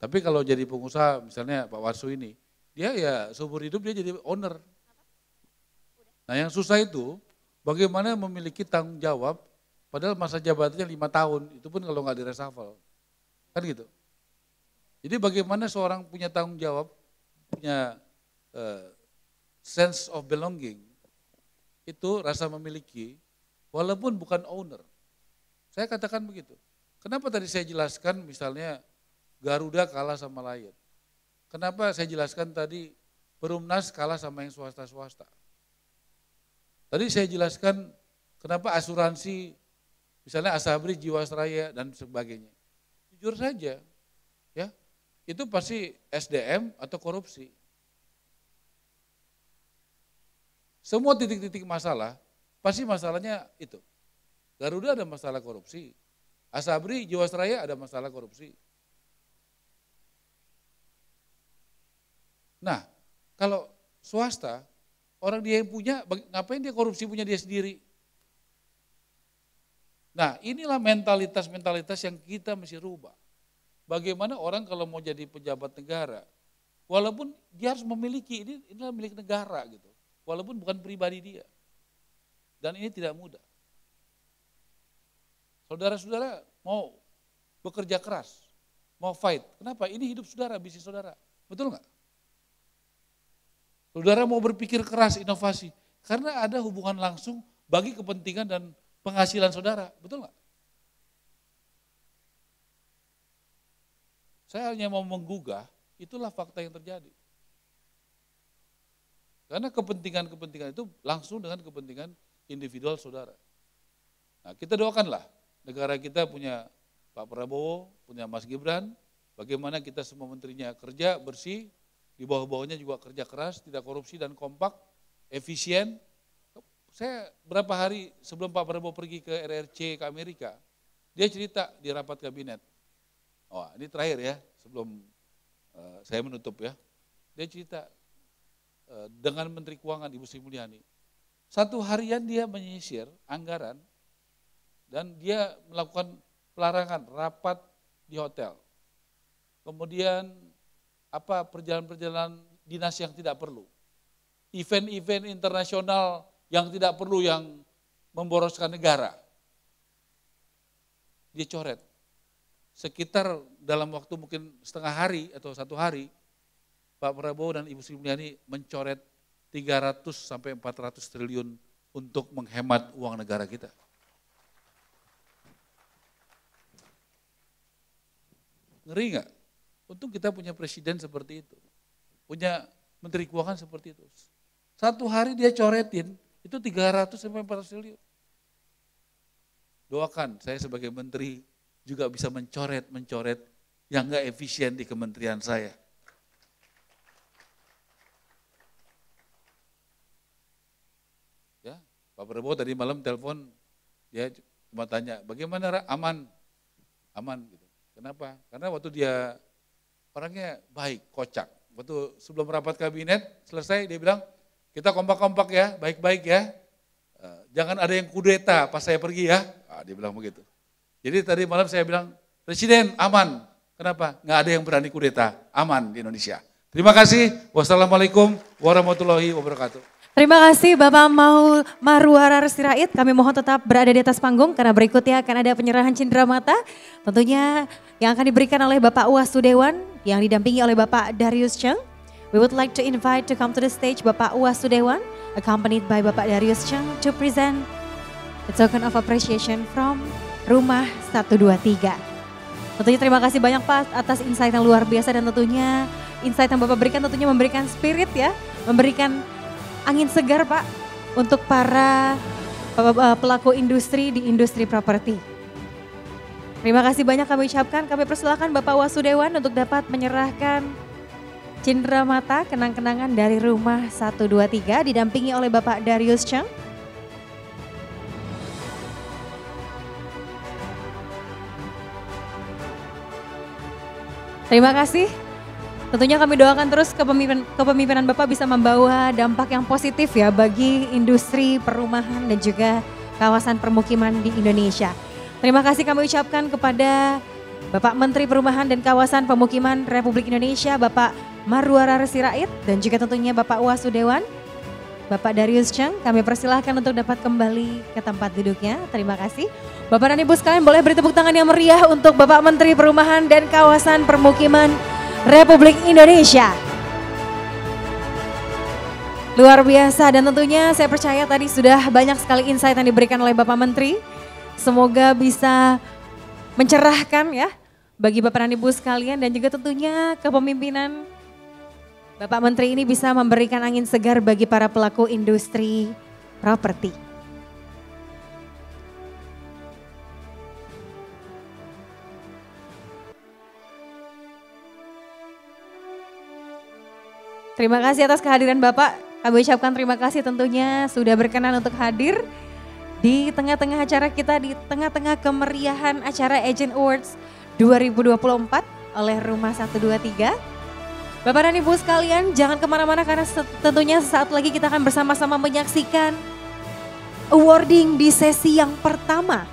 Tapi kalau jadi pengusaha misalnya Pak Warso ini, dia ya seumur hidup dia jadi owner. Nah yang susah itu bagaimana memiliki tanggung jawab padahal masa jabatannya 5 tahun, itu pun kalau nggak direshuffle. Kan gitu. Jadi bagaimana seorang punya tanggung jawab, punya sense of belonging, itu rasa memiliki, walaupun bukan owner. Saya katakan begitu. Kenapa tadi saya jelaskan misalnya Garuda kalah sama Lion? Kenapa saya jelaskan tadi Perumnas kalah sama yang swasta-swasta? Tadi saya jelaskan kenapa asuransi, misalnya Asabri, Jiwasraya dan sebagainya. Jujur saja, ya, itu pasti SDM atau korupsi. Semua titik-titik masalah, pasti masalahnya itu. Garuda ada masalah korupsi, Asabri, Jiwasraya ada masalah korupsi. Nah, kalau swasta, orang dia yang punya, ngapain dia korupsi punya dia sendiri? Nah inilah mentalitas-mentalitas yang kita mesti rubah. Bagaimana orang kalau mau jadi pejabat negara, walaupun dia harus memiliki, inilah milik negara gitu. Walaupun bukan pribadi dia. Dan ini tidak mudah. Saudara-saudara mau bekerja keras, mau fight. Kenapa? Ini hidup saudara, bisnis saudara. Betul nggak? Saudara mau berpikir keras, inovasi. Karena ada hubungan langsung bagi kepentingan dan penghasilan saudara, betul nggak? Saya hanya mau menggugah, itulah fakta yang terjadi. Karena kepentingan-kepentingan itu langsung dengan kepentingan individual saudara. Nah, kita doakanlah negara kita punya Pak Prabowo, punya Mas Gibran, bagaimana kita semua menterinya kerja bersih, di bawah-bawahnya juga kerja keras, tidak korupsi dan kompak, efisien. Saya berapa hari sebelum Pak Prabowo pergi ke RRC ke Amerika, dia cerita di rapat kabinet. Oh, ini terakhir ya, sebelum saya menutup ya. Dia cerita dengan Menteri Keuangan Ibu Sri Mulyani. Satu harian dia menyisir anggaran dan dia melakukan pelarangan rapat di hotel. Kemudian perjalanan-perjalanan dinas yang tidak perlu. Event-event internasional yang tidak perlu yang memboroskan negara. Dia coret. Sekitar dalam waktu mungkin setengah hari atau 1 hari, Pak Prabowo dan Ibu Sri Mulyani mencoret 300 sampai 400 triliun untuk menghemat uang negara kita. Ngeri nggak? Untung kita punya presiden seperti itu. Punya menteri keuangan seperti itu. 1 hari dia coretin, itu 300 sampai 400 triliun. Doakan saya sebagai menteri juga bisa mencoret yang nggak efisien di kementerian saya. Ya, Pak Prabowo tadi malam telepon, dia cuma tanya, bagaimana aman? Aman gitu. Kenapa? Karena waktu dia orangnya baik, kocak. Waktu sebelum rapat kabinet selesai dia bilang, kita kompak-kompak ya, baik-baik ya. Jangan ada yang kudeta pas saya pergi ya. Dia bilang begitu. Jadi tadi malam saya bilang, Presiden aman. Kenapa? Nggak ada yang berani kudeta, aman di Indonesia. Terima kasih. Wassalamualaikum warahmatullahi wabarakatuh. Terima kasih Bapak Marwarar Sirait. Kami mohon tetap berada di atas panggung karena berikutnya akan ada penyerahan cindramata. Tentunya yang akan diberikan oleh Bapak Uwasudewan yang didampingi oleh Bapak Darius Cheng. We would like to invite to come to the stage Bapak Uwasudewan accompanied by Bapak Darius Cheng to present the token of appreciation from Rumah 123. Tentunya terima kasih banyak Pak atas insight yang luar biasa dan tentunya insight yang Bapak berikan tentunya memberikan spirit ya, memberikan angin segar Pak untuk para pelaku industri di industri properti. Terima kasih banyak kami ucapkan, kami persilakan Bapak Wasudewan untuk dapat menyerahkan cindramata kenang-kenangan dari Rumah 123 didampingi oleh Bapak Darius Cheng. Terima kasih. Tentunya kami doakan terus kepemimpinan Bapak bisa membawa dampak yang positif ya bagi industri perumahan dan juga kawasan permukiman di Indonesia. Terima kasih kami ucapkan kepada Bapak Menteri Perumahan dan Kawasan Pemukiman Republik Indonesia, Bapak Marwarar Sirait dan juga tentunya Bapak Uwasudewan, Bapak Darius Cheng. Kami persilahkan untuk dapat kembali ke tempat duduknya. Terima kasih. Bapak dan Ibu sekalian boleh beri tepuk tangan yang meriah untuk Bapak Menteri Perumahan dan Kawasan Permukiman Republik Indonesia. Luar biasa dan tentunya saya percaya tadi sudah banyak sekali insight yang diberikan oleh Bapak Menteri. Semoga bisa mencerahkan ya bagi Bapak dan Ibu sekalian dan juga tentunya kepemimpinan Bapak Menteri ini bisa memberikan angin segar bagi para pelaku industri properti. Terima kasih atas kehadiran Bapak. Kami ucapkan terima kasih tentunya sudah berkenan untuk hadir di tengah-tengah acara kita, di tengah-tengah kemeriahan acara Agent Awards 2024 oleh Rumah 123. Bapak dan Ibu sekalian jangan kemana-mana karena tentunya saat lagi kita akan bersama-sama menyaksikan awarding di sesi yang pertama.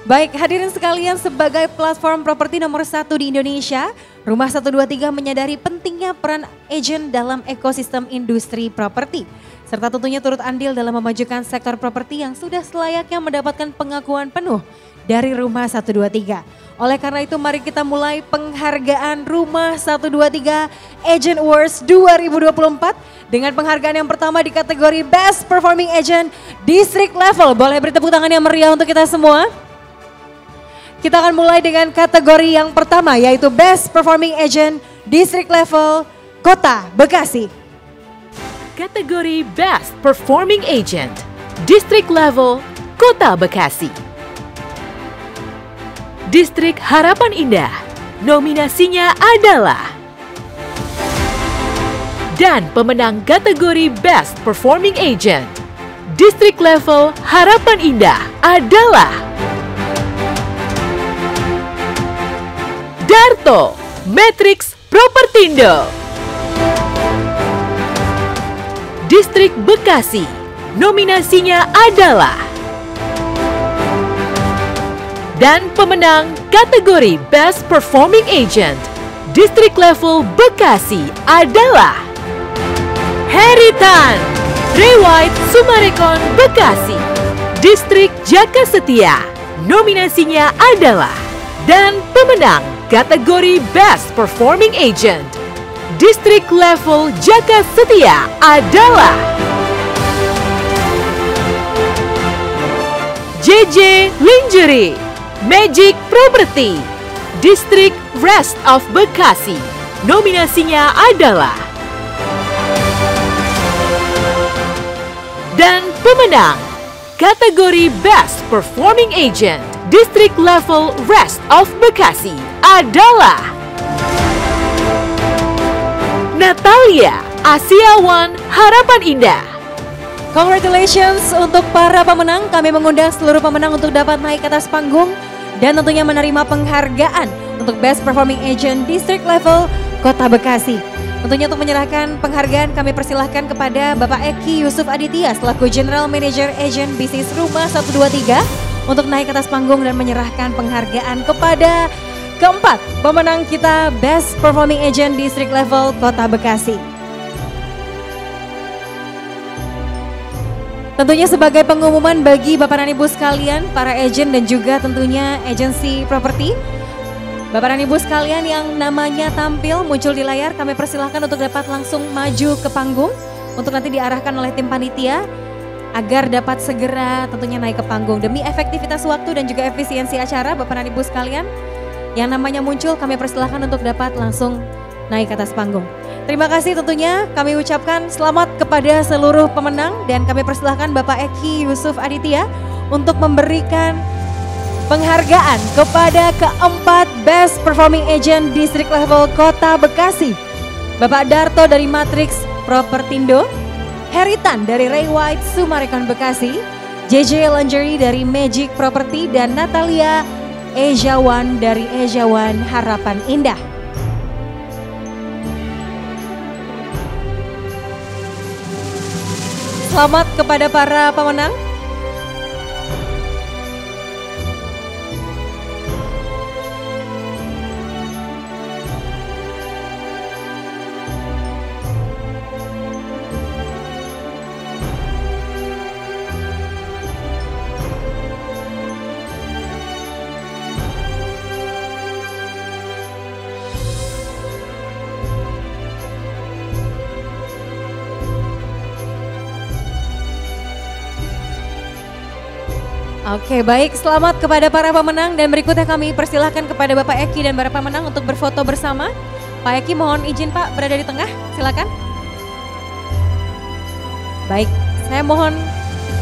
Baik, hadirin sekalian, sebagai platform properti nomor 1 di Indonesia, Rumah 123 menyadari pentingnya peran agent dalam ekosistem industri properti, serta tentunya turut andil dalam memajukan sektor properti yang sudah selayaknya mendapatkan pengakuan penuh dari Rumah 123. Oleh karena itu mari kita mulai penghargaan Rumah 123 Agent Awards 2024 dengan penghargaan yang pertama di kategori Best Performing Agent District Level. Boleh beri tepuk tangan yang meriah untuk kita semua. Kita akan mulai dengan kategori yang pertama yaitu Best Performing Agent District Level Kota Bekasi. kategori Best Performing Agent, Distrik Level Kota Bekasi. Distrik Harapan Indah, nominasinya adalah. Dan pemenang kategori Best Performing Agent, Distrik Level Harapan Indah adalah Darto Matrix Propertindo. Distrik Bekasi, nominasinya adalah. Dan pemenang kategori Best Performing Agent, Distrik Level Bekasi adalah Heritan Rewide Sumarekon Bekasi. Distrik Jaka Setia, nominasinya adalah. Dan pemenang kategori Best Performing Agent, Distrik Level Jaka Setia adalah JJ Lingerie Magic Property. Distrik Rest of Bekasi, nominasinya adalah. Dan pemenang kategori Best Performing Agent, Distrik Level Rest of Bekasi adalah Natalia Asiawan Harapan Indah. Congratulations untuk para pemenang. Kami mengundang seluruh pemenang untuk dapat naik ke atas panggung dan tentunya menerima penghargaan untuk Best Performing Agent District Level Kota Bekasi. Tentunya untuk menyerahkan penghargaan kami persilahkan kepada Bapak Eki Yusuf Aditya selaku General Manager Agent Bisnis Rumah 123 untuk naik ke atas panggung dan menyerahkan penghargaan kepada keempat pemenang kita Best Performing Agent District Level Kota Bekasi. Tentunya sebagai pengumuman bagi Bapak dan Ibu sekalian, para agent dan juga tentunya agensi properti. Bapak dan Ibu sekalian yang namanya tampil muncul di layar, kami persilahkan untuk dapat langsung maju ke panggung untuk nanti diarahkan oleh tim panitia agar dapat segera tentunya naik ke panggung. Demi efektivitas waktu dan juga efisiensi acara, Bapak dan Ibu sekalian yang namanya muncul kami persilahkan untuk dapat langsung naik ke atas panggung. Terima kasih tentunya kami ucapkan selamat kepada seluruh pemenang dan kami persilahkan Bapak Eki Yusuf Aditya untuk memberikan penghargaan kepada keempat Best Performing Agent District Level Kota Bekasi. Bapak Darto dari Matrix Propertindo, Heritan dari Rewide Sumarekon Bekasi, JJ Lingerie dari Magic Property, dan Natalia Ejawan dari Ejawan Harapan Indah. Selamat kepada para pemenang. Oke, baik, selamat kepada para pemenang dan berikutnya kami persilahkan kepada Bapak Eki dan para pemenang untuk berfoto bersama. Pak Eki mohon izin Pak berada di tengah, silakan. Baik, saya mohon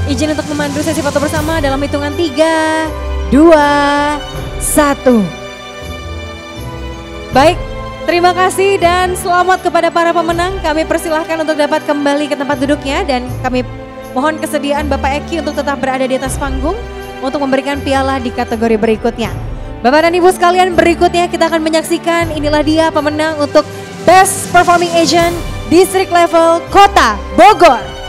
izin untuk memandu sesi foto bersama dalam hitungan 3, 2, 1. Baik, terima kasih dan selamat kepada para pemenang. Kami persilahkan untuk dapat kembali ke tempat duduknya dan kami mohon kesediaan Bapak Eki untuk tetap berada di atas panggung untuk memberikan piala di kategori berikutnya. Bapak dan Ibu sekalian, berikutnya kita akan menyaksikan inilah dia pemenang untuk Best Performing Agent District Level Kota Bogor.